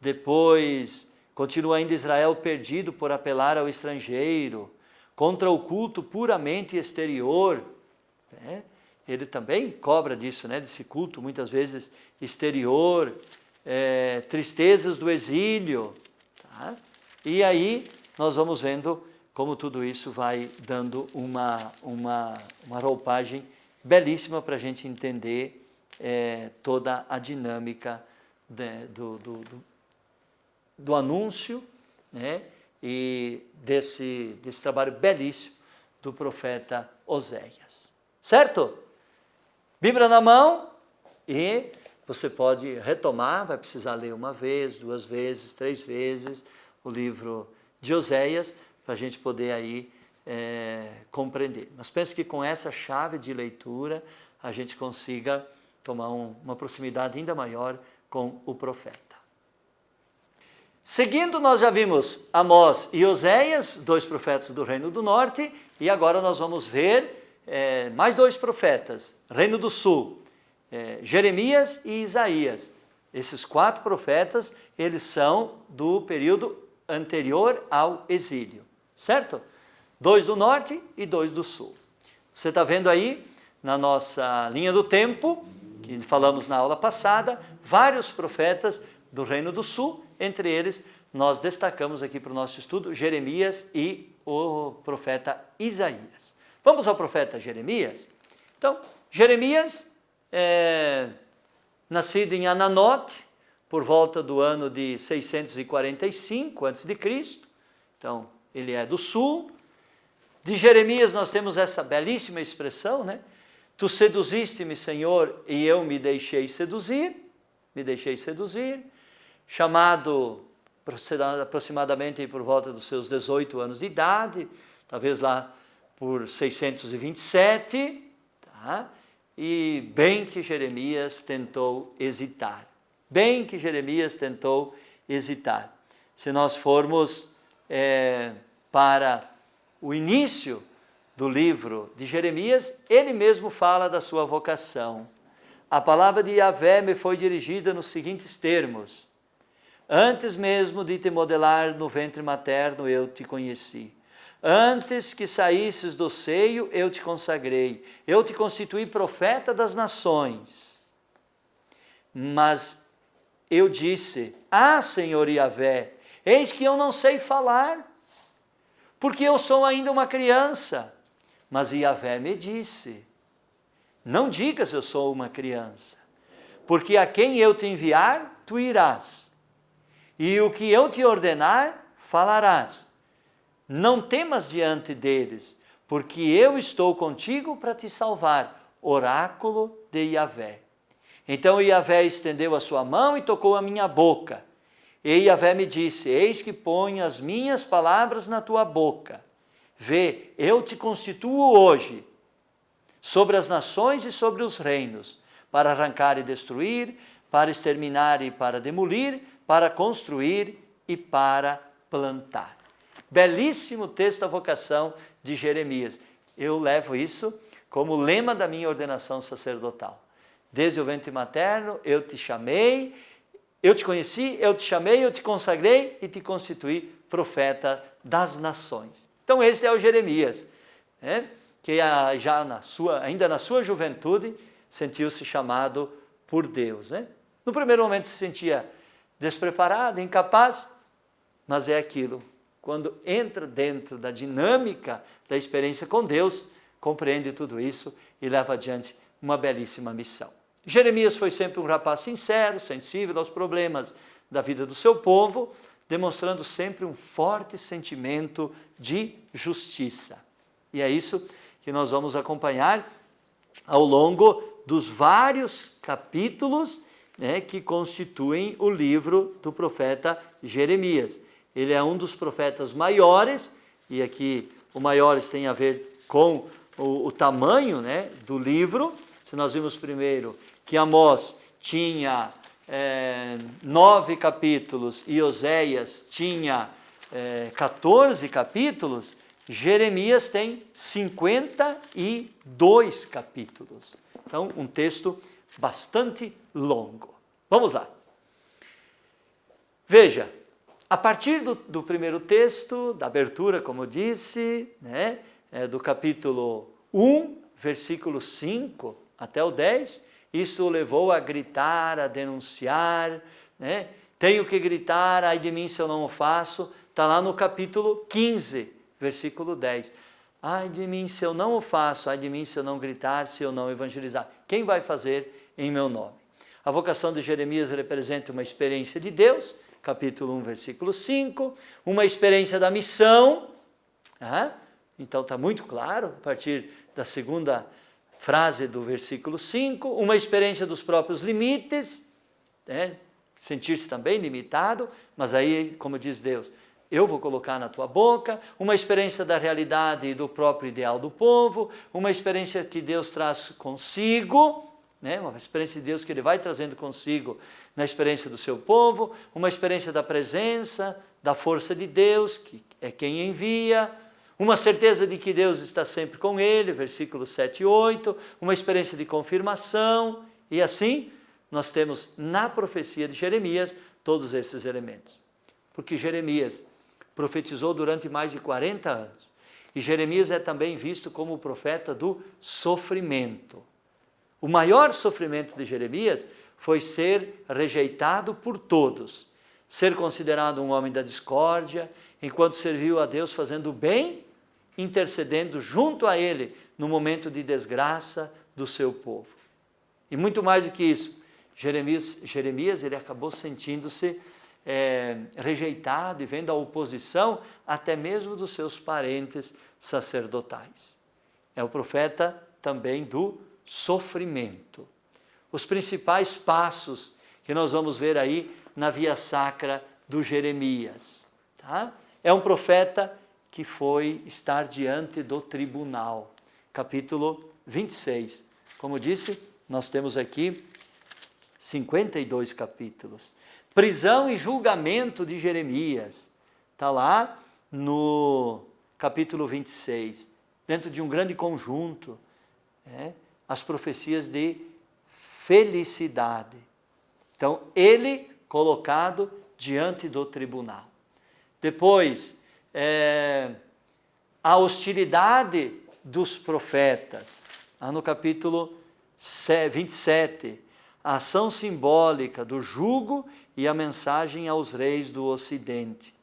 Depois, Continua ainda Israel perdido por apelar ao estrangeiro, contra o culto puramente exterior. Né? Ele também cobra disso, né? Desse culto muitas vezes exterior, tristezas do exílio. Tá? E aí nós vamos vendo como tudo isso vai dando uma roupagem belíssima para a gente entender toda a dinâmica do anúncio, né? E desse trabalho belíssimo do profeta Oséias. Certo? Bíblia na mão e você pode retomar, vai precisar ler uma vez, 2 vezes, 3 vezes o livro de Oséias para a gente poder aí compreender. Mas penso que com essa chave de leitura a gente consiga tomar uma proximidade ainda maior com o profeta. Seguindo, nós já vimos Amós e Oséias, 2 profetas do Reino do Norte, e agora nós vamos ver mais 2 profetas, Reino do Sul, Jeremias e Isaías. Esses 4 profetas, eles são do período anterior ao exílio, certo? 2 do Norte e 2 do Sul. Você está vendo aí, na nossa linha do tempo, que falamos na aula passada, vários profetas do Reino do Sul. Entre eles, nós destacamos aqui para o nosso estudo Jeremias e o profeta Isaías. Vamos ao profeta Jeremias? Então, Jeremias, nascido em Ananote, por volta do ano de 645 a.C., então ele é do sul. De Jeremias nós temos essa belíssima expressão, né? Tu seduziste-me, Senhor, e eu me deixei seduzir, chamado aproximadamente por volta dos seus 18 anos de idade, talvez lá por 627, tá? E bem que Jeremias tentou hesitar. Se nós formos para o início do livro de Jeremias, ele mesmo fala da sua vocação. A palavra de Yahvé me foi dirigida nos seguintes termos: antes mesmo de te modelar no ventre materno, eu te conheci. Antes que saísses do seio, eu te consagrei. Eu te constituí profeta das nações. Mas eu disse: Senhor Yahvé, eis que eu não sei falar, porque eu sou ainda uma criança. Mas Yahvé me disse: não digas eu sou uma criança, porque a quem eu te enviar, tu irás. E o que eu te ordenar, falarás. Não temas diante deles, porque eu estou contigo para te salvar. Oráculo de Yahvé. Então Yahvé estendeu a sua mão e tocou a minha boca. E Yahvé me disse: eis que ponho as minhas palavras na tua boca. Vê, eu te constituo hoje sobre as nações e sobre os reinos, para arrancar e destruir, para exterminar e para demolir, para construir e para plantar. Belíssimo texto da vocação de Jeremias. Eu levo isso como lema da minha ordenação sacerdotal. Desde o ventre materno, eu te chamei, eu te conheci, eu te chamei, eu te consagrei e te constituí profeta das nações. Então esse é o Jeremias, né? Que já ainda na sua juventude sentiu-se chamado por Deus, né? No primeiro momento se sentia despreparado, incapaz, mas é aquilo. Quando entra dentro da dinâmica da experiência com Deus, compreende tudo isso e leva adiante uma belíssima missão. Jeremias foi sempre um rapaz sincero, sensível aos problemas da vida do seu povo, demonstrando sempre um forte sentimento de justiça. E é isso que nós vamos acompanhar ao longo dos vários capítulos, né, que constituem o livro do profeta Jeremias. Ele é um dos profetas maiores, e aqui o maiores tem a ver com o tamanho, né, do livro. Se nós vimos primeiro que Amós tinha 9 capítulos e Oséias tinha 14 capítulos, Jeremias tem 52 capítulos. Então, um texto bastante longo. Vamos lá. Veja, A partir do primeiro texto, da abertura, como eu disse, né, do capítulo 1, versículo 5 até o 10, isto o levou a gritar, a denunciar, né? Tenho que gritar, ai de mim se eu não o faço. Está lá no capítulo 15, versículo 10. Ai de mim se eu não o faço, ai de mim se eu não gritar, se eu não evangelizar. Quem vai fazer em meu nome? A vocação de Jeremias representa uma experiência de Deus, capítulo 1, versículo 5, uma experiência da missão, então está muito claro, a partir da segunda frase do versículo 5, uma experiência dos próprios limites, sentir-se também limitado, mas aí, como diz Deus, eu vou colocar na tua boca, uma experiência da realidade e do próprio ideal do povo, uma experiência que Deus traz consigo, uma experiência de Deus que Ele vai trazendo consigo na experiência do seu povo, uma experiência da presença, da força de Deus, que é quem envia, uma certeza de que Deus está sempre com ele, versículos 7 e 8, uma experiência de confirmação, e assim nós temos na profecia de Jeremias todos esses elementos. Porque Jeremias profetizou durante mais de 40 anos, e Jeremias é também visto como o profeta do sofrimento. O maior sofrimento de Jeremias foi ser rejeitado por todos, ser considerado um homem da discórdia, enquanto serviu a Deus fazendo o bem, intercedendo junto a Ele no momento de desgraça do seu povo. E muito mais do que isso, Jeremias ele acabou sentindo-se rejeitado e vendo a oposição até mesmo dos seus parentes sacerdotais. É o profeta também do sofrimento. Os principais passos que nós vamos ver aí na via sacra do Jeremias. É um profeta que foi estar diante do tribunal. Capítulo 26. Como disse, nós temos aqui 52 capítulos. Prisão e julgamento de Jeremias. Está lá no capítulo 26. Dentro de um grande conjunto. As profecias de felicidade. Então, ele colocado diante do tribunal. Depois, a hostilidade dos profetas. Lá no capítulo 27, a ação simbólica do jugo e a mensagem aos reis do Ocidente.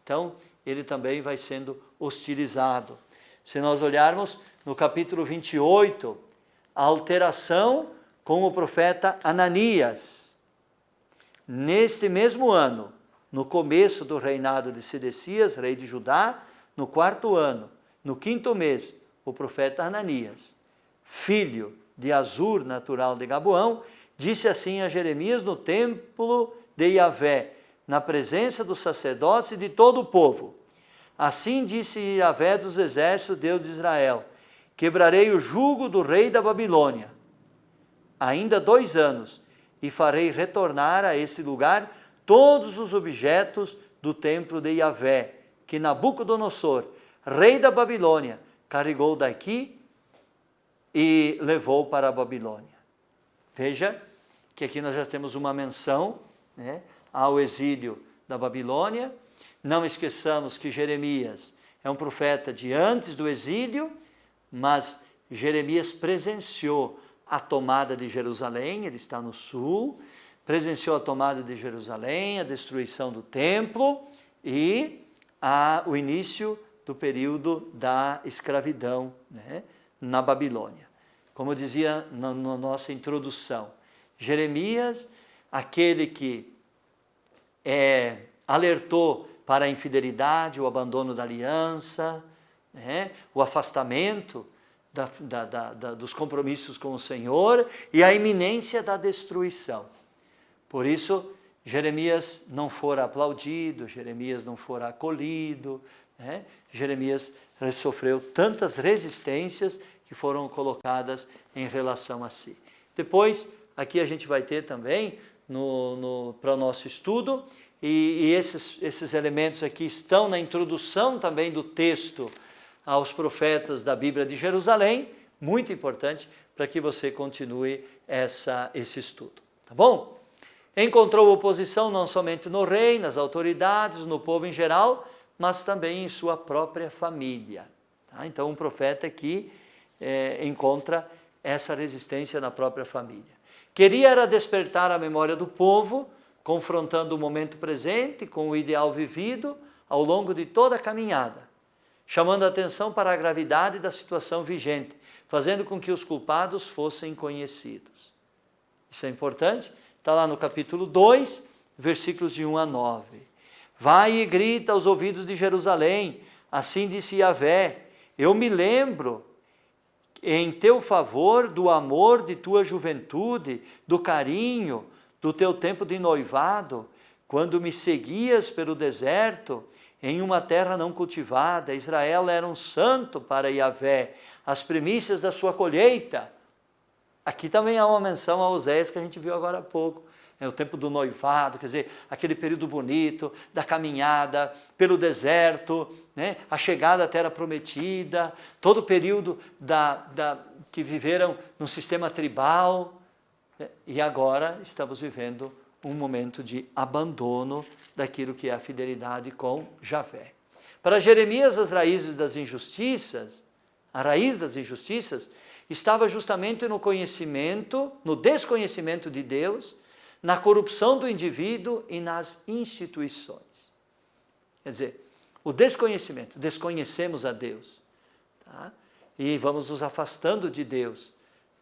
Então, ele também vai sendo hostilizado. Se nós olharmos no capítulo 28, a alteração com o profeta Ananias. Neste mesmo ano, no começo do reinado de Sedecias, rei de Judá, no 4º ano, no 5º mês, o profeta Ananias, filho de Azur, natural de Gaboão, disse assim a Jeremias no templo de Yahvé, na presença dos sacerdotes e de todo o povo. Assim disse Yahvé dos exércitos, Deus de Israel, quebrarei o jugo do rei da Babilônia, ainda 2 anos, e farei retornar a esse lugar todos os objetos do templo de Yahvé, que Nabucodonosor, rei da Babilônia, carregou daqui e levou para a Babilônia. Veja que aqui nós já temos uma menção ao exílio da Babilônia. Não esqueçamos que Jeremias é um profeta de antes do exílio, mas Jeremias presenciou a tomada de Jerusalém, ele está no sul, presenciou a tomada de Jerusalém, a destruição do templo e o início do período da escravidão na Babilônia. Como eu dizia na nossa introdução, Jeremias, aquele que alertou para a infidelidade, o abandono da aliança, o afastamento dos compromissos com o Senhor e a iminência da destruição. Por isso, Jeremias não fora aplaudido, Jeremias não fora acolhido, Jeremias sofreu tantas resistências que foram colocadas em relação a si. Depois, aqui a gente vai ter também, para o nosso estudo, e esses elementos aqui estão na introdução também do texto aos profetas da Bíblia de Jerusalém, muito importante para que você continue esse estudo, tá bom? Encontrou oposição não somente no rei, nas autoridades, no povo em geral, mas também em sua própria família. Tá? Então, um profeta aqui encontra essa resistência na própria família. Queria era despertar a memória do povo, confrontando o momento presente com o ideal vivido ao longo de toda a caminhada, chamando a atenção para a gravidade da situação vigente, fazendo com que os culpados fossem conhecidos. Isso é importante? Está lá no capítulo 2, versículos de 1 a 9. Vai e grita aos ouvidos de Jerusalém, assim disse Yahvé, eu me lembro em teu favor do amor de tua juventude, do carinho, do teu tempo de noivado, quando me seguias pelo deserto, em uma terra não cultivada. Israel era um santo para Yahvé, as primícias da sua colheita. Aqui também há uma menção a Oséias que a gente viu agora há pouco. É o tempo do noivado, quer dizer, aquele período bonito da caminhada pelo deserto, né? A chegada à terra prometida, todo o período que viveram num sistema tribal, né? E agora estamos vivendo um momento de abandono daquilo que é a fidelidade com Javé. Para Jeremias, as raízes das injustiças, a raiz das injustiças estava justamente no conhecimento, no desconhecimento de Deus, na corrupção do indivíduo e nas instituições. Quer dizer, o desconhecimento, desconhecemos a Deus, tá? E vamos nos afastando de Deus.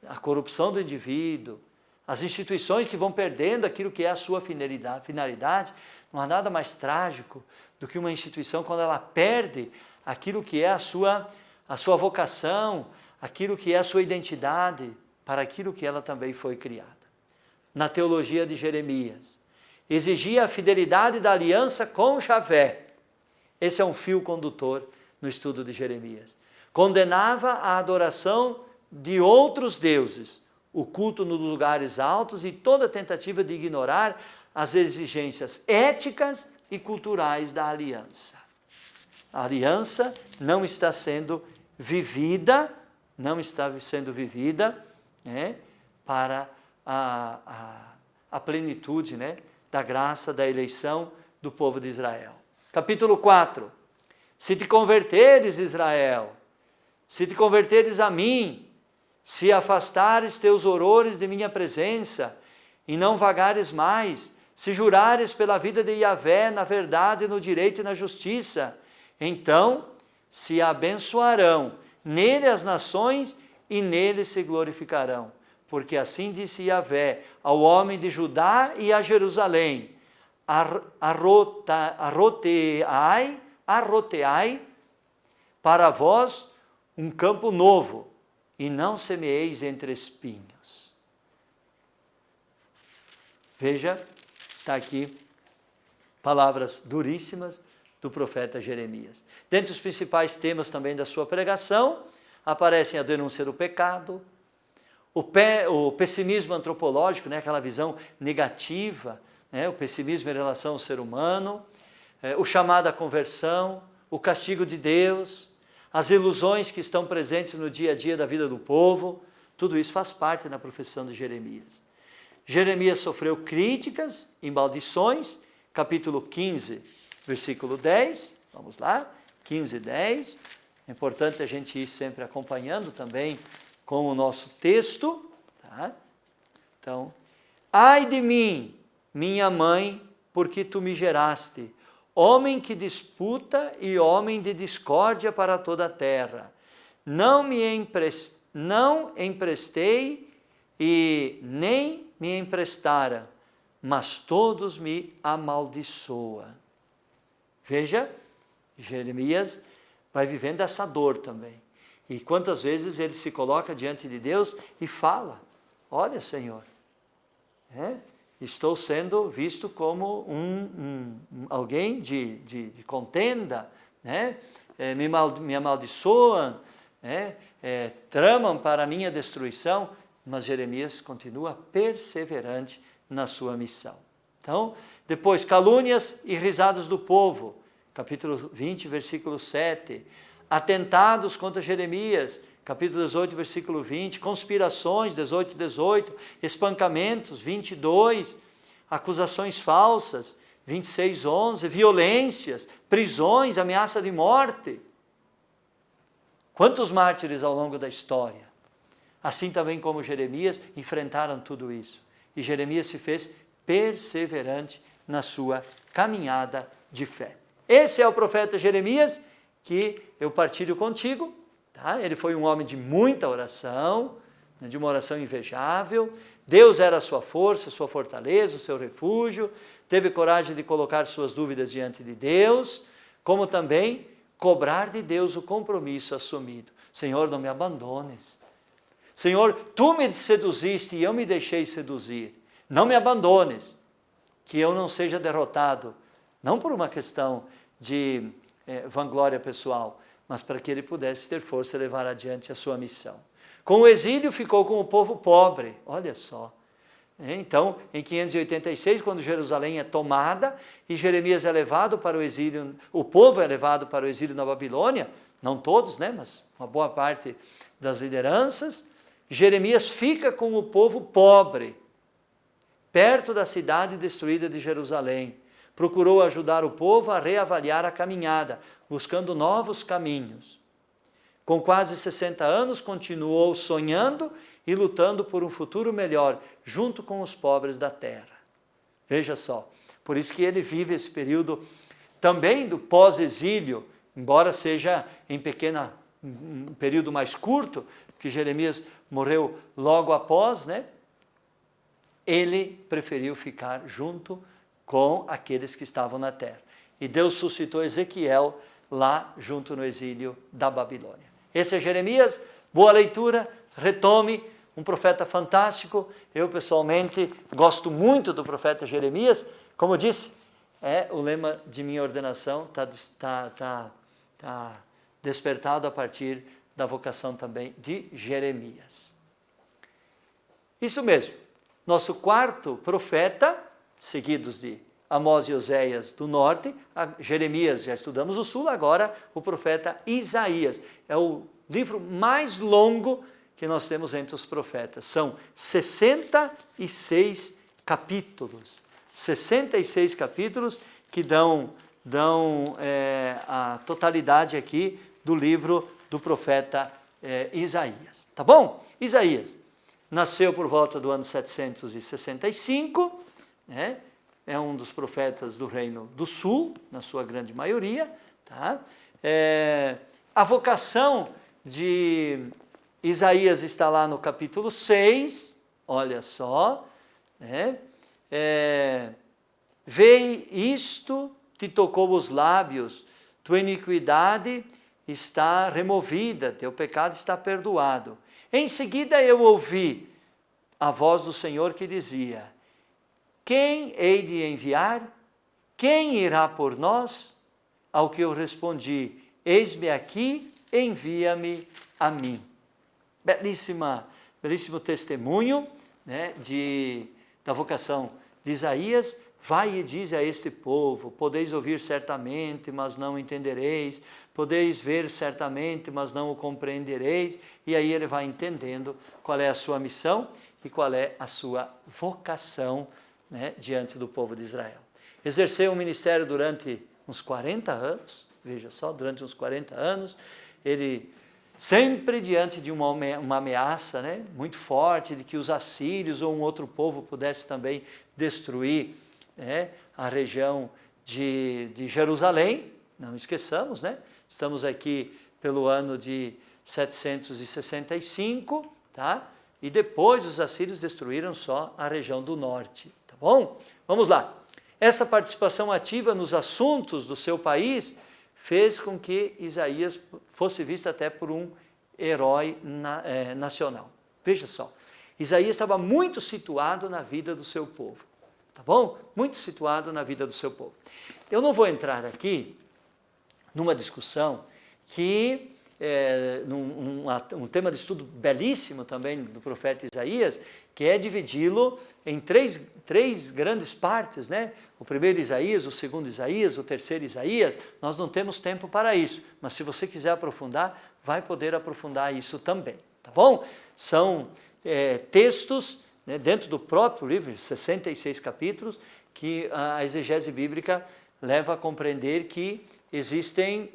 A corrupção do indivíduo, as instituições que vão perdendo aquilo que é a sua finalidade, não há nada mais trágico do que uma instituição quando ela perde aquilo que é a sua vocação, aquilo que é a sua identidade, para aquilo que ela também foi criada. Na teologia de Jeremias, exigia a fidelidade da aliança com Javé. Esse é um fio condutor no estudo de Jeremias. Condenava a adoração de outros deuses, o culto nos lugares altos e toda tentativa de ignorar as exigências éticas e culturais da aliança. A aliança não está sendo vivida, para a plenitude, né, da graça da eleição do povo de Israel. Capítulo 4. Se te converteres, Israel, se te converteres a mim, se afastares teus horrores de minha presença e não vagares mais, se jurares pela vida de Yahvé na verdade, no direito e na justiça, então se abençoarão nele as nações e nele se glorificarão. Porque assim disse Yahvé ao homem de Judá e a Jerusalém, arroteai para vós um campo novo, e não semeeis entre espinhos. Veja, está aqui palavras duríssimas do profeta Jeremias. Dentre os principais temas também da sua pregação, aparecem a denúncia do pecado, o pessimismo antropológico, né, aquela visão negativa, né, o pessimismo em relação ao ser humano, o chamado à conversão, o castigo de Deus, as ilusões que estão presentes no dia a dia da vida do povo, tudo isso faz parte da profissão de Jeremias. Jeremias sofreu críticas e maldições, capítulo 15, versículo 10, vamos lá, 15, 10, é importante a gente ir sempre acompanhando também com o nosso texto, tá? Então, ai de mim, minha mãe, porque tu me geraste, homem que disputa e homem de discórdia para toda a terra. Não emprestei e nem me emprestara, mas todos me amaldiçoam. Veja, Jeremias vai vivendo essa dor também. E quantas vezes ele se coloca diante de Deus e fala, olha, Senhor, estou sendo visto como alguém de contenda, né? Me amaldiçoam, né? Tramam para a minha destruição, mas Jeremias continua perseverante na sua missão. Então, depois, calúnias e risadas do povo, capítulo 20, versículo 7, atentados contra Jeremias, capítulo 18, versículo 20, conspirações, 18, espancamentos, 22, acusações falsas, 26:11, violências, prisões, ameaça de morte. Quantos mártires ao longo da história? Assim também como Jeremias enfrentaram tudo isso. E Jeremias se fez perseverante na sua caminhada de fé. Esse é o profeta Jeremias que eu partilho contigo. Tá? Ele foi um homem de muita oração, de uma oração invejável. Deus era a sua força, a sua fortaleza, o seu refúgio. Teve coragem de colocar suas dúvidas diante de Deus, como também cobrar de Deus o compromisso assumido. Senhor, não me abandones. Senhor, tu me seduziste e eu me deixei seduzir. Não me abandones, que eu não seja derrotado, não por uma questão de vanglória pessoal, mas para que ele pudesse ter força e levar adiante a sua missão. Com o exílio ficou com o povo pobre, olha só. Então, em 586, quando Jerusalém é tomada e Jeremias é levado para o exílio, o povo é levado para o exílio na Babilônia, não todos, né, mas uma boa parte das lideranças, Jeremias fica com o povo pobre, perto da cidade destruída de Jerusalém. Procurou ajudar o povo a reavaliar a caminhada, buscando novos caminhos. Com quase 60 anos, continuou sonhando e lutando por um futuro melhor, junto com os pobres da terra. Veja só, por isso que ele vive esse período também do pós-exílio, embora seja em um período mais curto, porque Jeremias morreu logo após, né? Ele preferiu ficar junto com aqueles que estavam na terra. E Deus suscitou Ezequiel lá junto no exílio da Babilônia. Esse é Jeremias, boa leitura, retome, um profeta fantástico. Eu pessoalmente gosto muito do profeta Jeremias. Como eu disse, é o lema de minha ordenação, está despertado a partir da vocação também de Jeremias. Isso mesmo, nosso quarto profeta, seguidos de Amós e Oséias do norte, Jeremias, já estudamos o sul, agora o profeta Isaías. É o livro mais longo que nós temos entre os profetas. São 66 capítulos. 66 capítulos que dão a totalidade aqui do livro do profeta Isaías. Tá bom? Isaías nasceu por volta do ano 765, né? É um dos profetas do Reino do Sul, na sua grande maioria. Tá? A vocação de Isaías está lá no capítulo 6, olha só. Né? Vei isto, te tocou os lábios, tua iniquidade está removida, teu pecado está perdoado. Em seguida eu ouvi a voz do Senhor que dizia: quem hei de enviar? Quem irá por nós? Ao que eu respondi: eis-me aqui, envia-me a mim. Belíssimo testemunho, né, da vocação de Isaías. Vai e diz a este povo: podeis ouvir certamente, mas não entendereis, podeis ver certamente, mas não o compreendereis. E aí ele vai entendendo qual é a sua missão e qual é a sua vocação, né, diante do povo de Israel. Exerceu o ministério durante uns 40 anos, veja só, durante uns 40 anos, ele sempre diante de uma ameaça, né, muito forte, de que os assírios ou um outro povo pudesse também destruir, né, a região de Jerusalém. Não esqueçamos, né, estamos aqui pelo ano de 765, tá? E depois os assírios destruíram só a região do norte. Bom, vamos lá. Essa participação ativa nos assuntos do seu país fez com que Isaías fosse visto até por um herói nacional. Veja só, Isaías estava muito situado na vida do seu povo, tá bom? Muito situado na vida do seu povo. Eu não vou entrar aqui numa discussão que um tema de estudo belíssimo também do profeta Isaías, que é dividi-lo em três grandes partes, né? O primeiro Isaías, o segundo Isaías, o terceiro Isaías. Nós não temos tempo para isso, mas se você quiser aprofundar, vai poder aprofundar isso também, tá bom? São textos né, dentro do próprio livro, 66 capítulos, que a exegese bíblica leva a compreender que existem,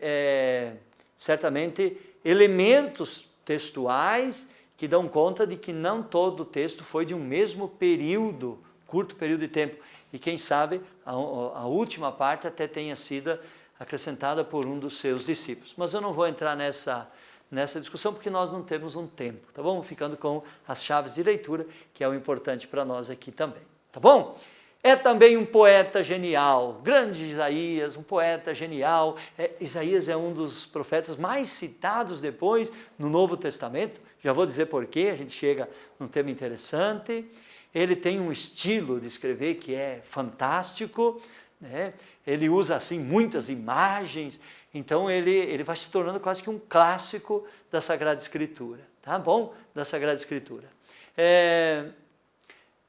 certamente, elementos textuais que dão conta de que não todo o texto foi de um mesmo período, curto período de tempo. E quem sabe a última parte até tenha sido acrescentada por um dos seus discípulos. Mas eu não vou entrar nessa discussão porque nós não temos um tempo, tá bom? Ficando com as chaves de leitura, que é o importante para nós aqui também, tá bom? É também um poeta genial, grande Isaías, um poeta genial. Isaías é um dos profetas mais citados depois no Novo Testamento. Já vou dizer porquê, a gente chega num tema interessante. Ele tem um estilo de escrever que é fantástico, né? Ele usa assim muitas imagens, então ele vai se tornando quase que um clássico da Sagrada Escritura, tá bom? Da Sagrada Escritura.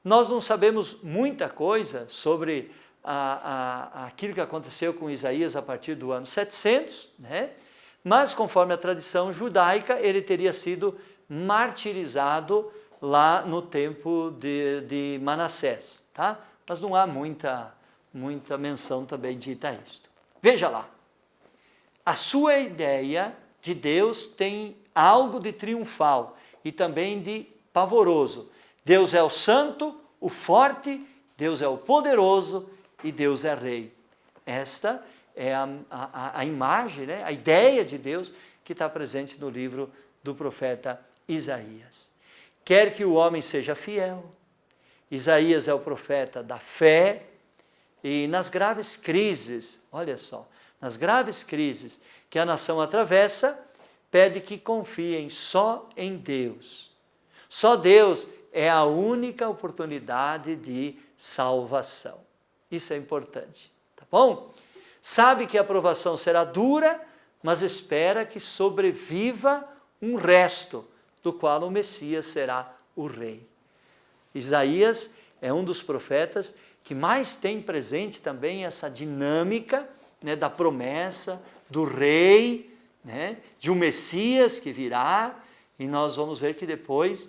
Nós não sabemos muita coisa sobre aquilo que aconteceu com Isaías a partir do ano 700, né? Mas conforme a tradição judaica, ele teria sido martirizado lá no tempo de Manassés, tá? Mas não há muita menção também dita a isto. Veja lá, a sua ideia de Deus tem algo de triunfal e também de pavoroso. Deus é o santo, o forte, Deus é o poderoso e Deus é rei. Esta é a imagem, né? A ideia de Deus que está presente no livro do profeta Isaías. Quer que o homem seja fiel. Isaías é o profeta da fé e nas graves crises, olha só, nas graves crises que a nação atravessa, pede que confiem só em Deus. Só Deus é a única oportunidade de salvação. Isso é importante, tá bom? Sabe que a provação será dura, mas espera que sobreviva um resto, do qual o Messias será o rei. Isaías é um dos profetas que mais tem presente também essa dinâmica, né, da promessa do rei, né, de um Messias que virá, e nós vamos ver que depois,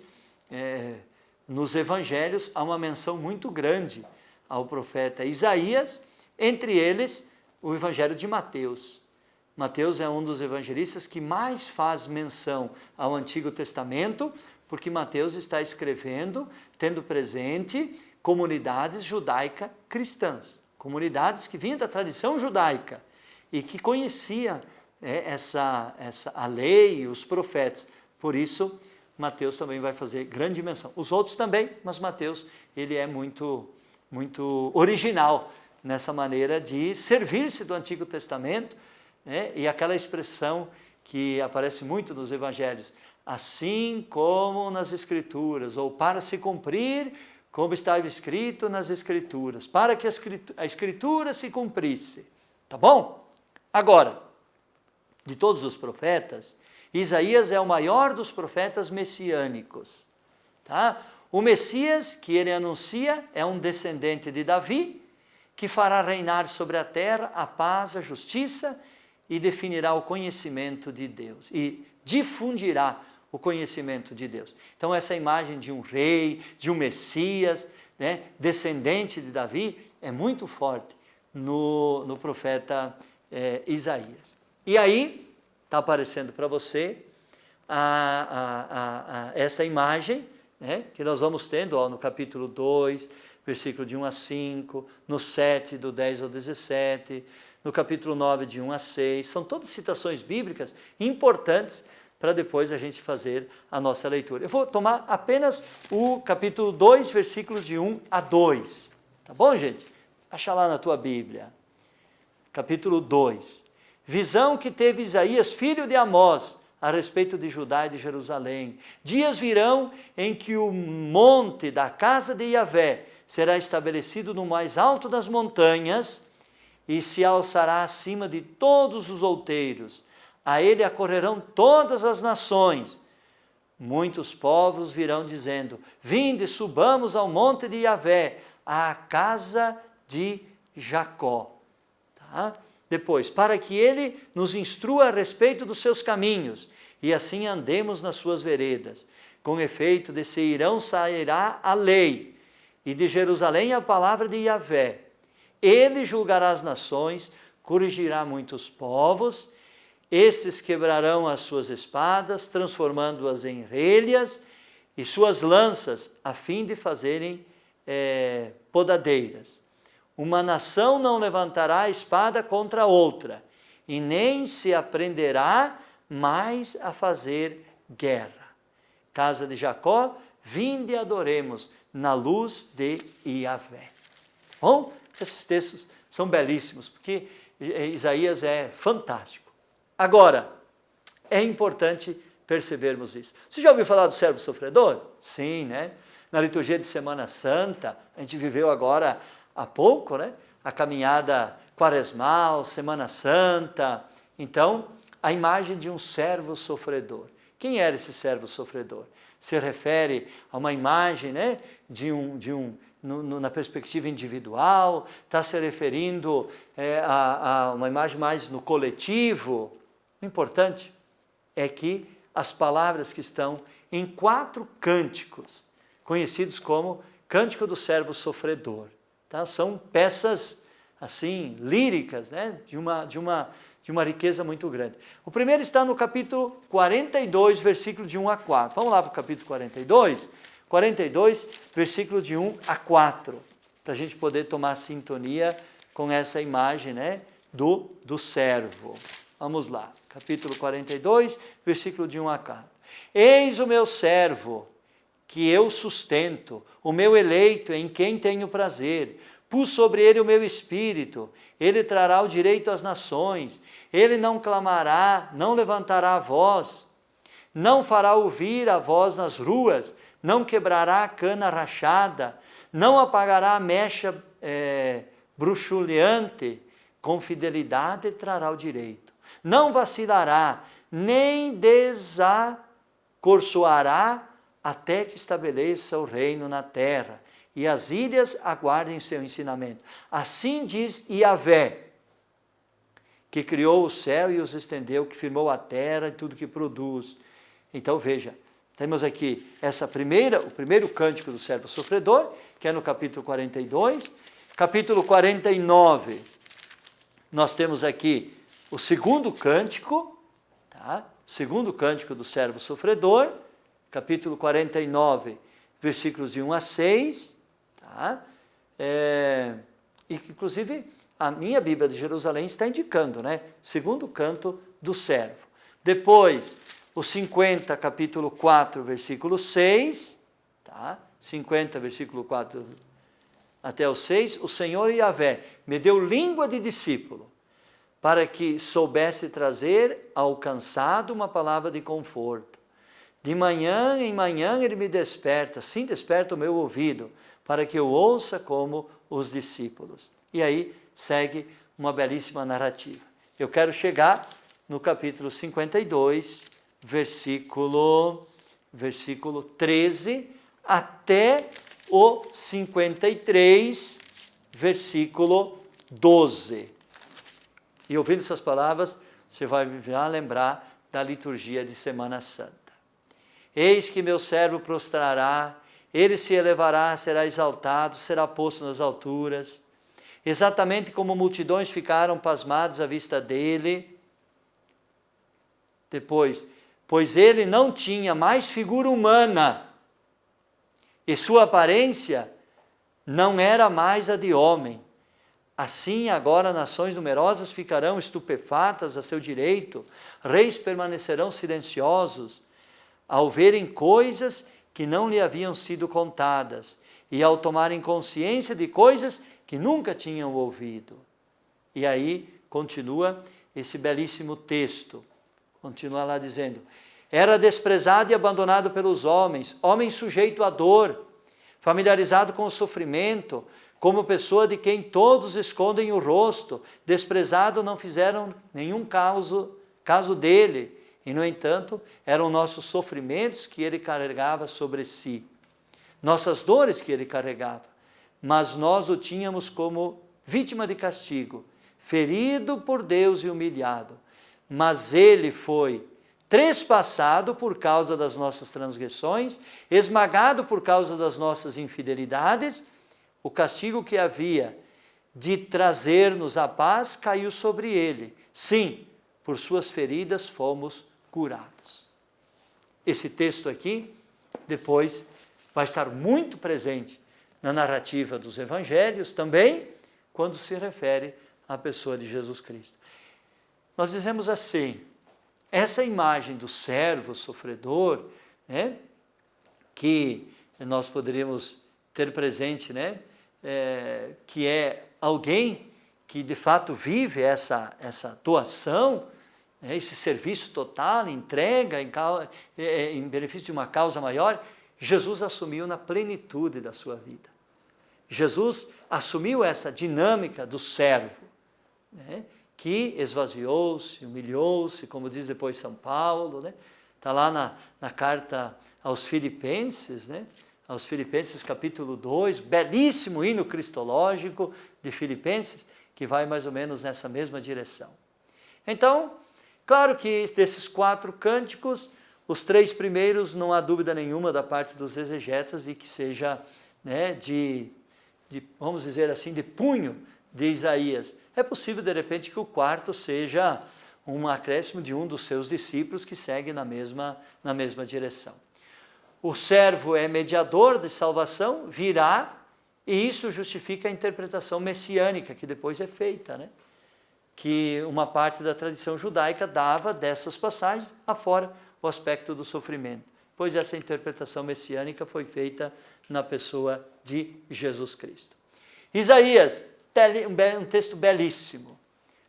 nos evangelhos, há uma menção muito grande ao profeta Isaías, entre eles o evangelho de Mateus. Mateus é um dos evangelistas que mais faz menção ao Antigo Testamento, porque Mateus está escrevendo, tendo presente comunidades judaica-cristãs, comunidades que vinham da tradição judaica e que conhecia a lei, os profetas. Por isso, Mateus também vai fazer grande menção. Os outros também, mas Mateus ele é muito original nessa maneira de servir-se do Antigo Testamento, né? E aquela expressão que aparece muito nos evangelhos, assim como nas Escrituras, ou para se cumprir como estava escrito nas Escrituras, para que a Escritura se cumprisse. Tá bom? Agora, de todos os profetas, Isaías é o maior dos profetas messiânicos. Tá? O Messias que ele anuncia é um descendente de Davi, que fará reinar sobre a terra a paz, a justiça e definirá o conhecimento de Deus e difundirá o conhecimento de Deus. Então essa imagem de um rei, de um Messias, né, descendente de Davi, é muito forte no profeta Isaías. E aí está aparecendo para você essa imagem, né, que nós vamos tendo no capítulo 2, versículo de 1 a 5, no 7, do 10 ao 17, no capítulo 9, de 1 a 6. São todas citações bíblicas importantes para depois a gente fazer a nossa leitura. Eu vou tomar apenas o capítulo 2, versículos de 1 a 2. Tá bom, gente? Acha lá na tua Bíblia. Capítulo 2. Visão que teve Isaías, filho de Amós, a respeito de Judá e de Jerusalém. Dias virão em que o monte da casa de Yahvé será estabelecido no mais alto das montanhas e se alçará acima de todos os outeiros. A ele acorrerão todas as nações. Muitos povos virão dizendo, vinde, subamos ao monte de Yahvé, à casa de Jacó. Tá? Depois, para que ele nos instrua a respeito dos seus caminhos, e assim andemos nas suas veredas. Com efeito, de Seirão sairá a lei, e de Jerusalém a palavra de Yahvé. Ele julgará as nações, corrigirá muitos povos, estes quebrarão as suas espadas, transformando-as em relhas, e suas lanças, a fim de fazerem podadeiras. Uma nação não levantará a espada contra outra, e nem se aprenderá mais a fazer guerra. Casa de Jacó, vinde e adoremos na luz de Yahvé. Bom, esses textos são belíssimos, porque Isaías é fantástico. Agora, é importante percebermos isso. Você já ouviu falar do servo sofredor? Sim, né? Na liturgia de Semana Santa, a gente viveu agora há pouco, né? A caminhada quaresmal, Semana Santa. Então, a imagem de um servo sofredor. Quem era esse servo sofredor? Se refere a uma imagem, né, na perspectiva individual, está se referindo a uma imagem mais no coletivo. O importante é que as palavras que estão em 4 cânticos, conhecidos como Cântico do Servo Sofredor, tá? São peças assim líricas, né, de uma riqueza muito grande. O primeiro está no capítulo 42, versículo de 1 a 4. Vamos lá para o capítulo 42, versículo de 1 a 4, para a gente poder tomar sintonia com essa imagem, né, do servo. Vamos lá, capítulo 42, versículo de 1 a 4. Eis o meu servo, que eu sustento, o meu eleito, em quem tenho prazer. Pus sobre ele o meu espírito, ele trará o direito às nações, ele não clamará, não levantará a voz, não fará ouvir a voz nas ruas, não quebrará a cana rachada, não apagará a mecha bruxuleante, com fidelidade trará o direito. Não vacilará, nem desacorçoará, até que estabeleça o reino na terra, e as ilhas aguardem seu ensinamento. Assim diz Yahvé, que criou o céu e os estendeu, que firmou a terra e tudo que produz. Então veja, temos aqui o primeiro cântico do servo sofredor, que é no capítulo 42. Capítulo 49, nós temos aqui o segundo cântico, tá? O segundo cântico do servo sofredor, capítulo 49, versículos de 1 a 6, tá? Inclusive, a minha Bíblia de Jerusalém está indicando, né? Segundo canto do servo. Depois, o 50, capítulo 4, versículo 6, tá? 50, versículo 4 até o 6, o Senhor Yahvé me deu língua de discípulo, para que soubesse trazer ao cansado uma palavra de conforto. De manhã em manhã ele me desperta, sim, desperta o meu ouvido, para que eu ouça como os discípulos. E aí segue uma belíssima narrativa. Eu quero chegar no capítulo 52, versículo 13, até o 53, versículo 12. E ouvindo essas palavras, você vai lembrar da liturgia de Semana Santa. Eis que meu servo prostrará, ele se elevará, será exaltado, será posto nas alturas, exatamente como multidões ficaram pasmadas à vista dele. Depois, pois ele não tinha mais figura humana, e sua aparência não era mais a de homem. Assim agora nações numerosas ficarão estupefatas a seu direito, reis permanecerão silenciosos, ao verem coisas que não lhe haviam sido contadas, e ao tomarem consciência de coisas que nunca tinham ouvido. E aí continua esse belíssimo texto, continua lá dizendo, era desprezado e abandonado pelos homens, homem sujeito à dor, familiarizado com o sofrimento, como pessoa de quem todos escondem o rosto, desprezado, não fizeram nenhum caso dele, e no entanto eram nossos sofrimentos que ele carregava sobre si, nossas dores que ele carregava, mas nós o tínhamos como vítima de castigo, ferido por Deus e humilhado, mas ele foi trespassado por causa das nossas transgressões, esmagado por causa das nossas infidelidades. O castigo que havia de trazer-nos a paz caiu sobre ele. Sim, por suas feridas fomos curados. Esse texto aqui, depois, vai estar muito presente na narrativa dos evangelhos também, quando se refere à pessoa de Jesus Cristo. Nós dizemos assim, essa imagem do servo sofredor, né, que nós poderíamos ter presente, né, que é alguém que de fato vive essa doação, né, esse serviço total, entrega em benefício de uma causa maior, Jesus assumiu na plenitude da sua vida. Jesus assumiu essa dinâmica do servo, né, que esvaziou-se, humilhou-se, como diz depois São Paulo, né? Está lá na carta aos Filipenses, né? Aos Filipenses capítulo 2, belíssimo hino cristológico de Filipenses, que vai mais ou menos nessa mesma direção. Então, claro que desses 4 cânticos, os 3 primeiros não há dúvida nenhuma da parte dos exegetas de que seja, né, vamos dizer assim, de punho de Isaías. É possível, de repente, que o 4º seja um acréscimo de um dos seus discípulos que segue na mesma direção. O servo é mediador de salvação, virá, e isso justifica a interpretação messiânica que depois é feita, né? Que uma parte da tradição judaica dava dessas passagens, afora o aspecto do sofrimento, pois essa interpretação messiânica foi feita na pessoa de Jesus Cristo. Isaías, um texto belíssimo.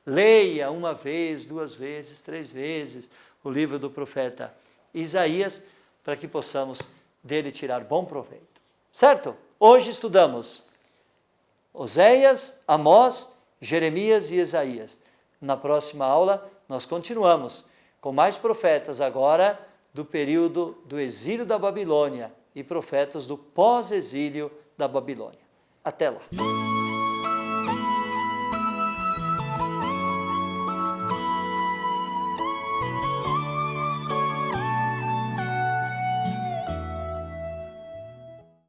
Leia 1 vez, 2 vezes, 3 vezes o livro do profeta Isaías, para que possamos dele tirar bom proveito. Certo? Hoje estudamos Oséias, Amós, Jeremias e Isaías. Na próxima aula nós continuamos com mais profetas agora do período do exílio da Babilônia e profetas do pós-exílio da Babilônia. Até lá!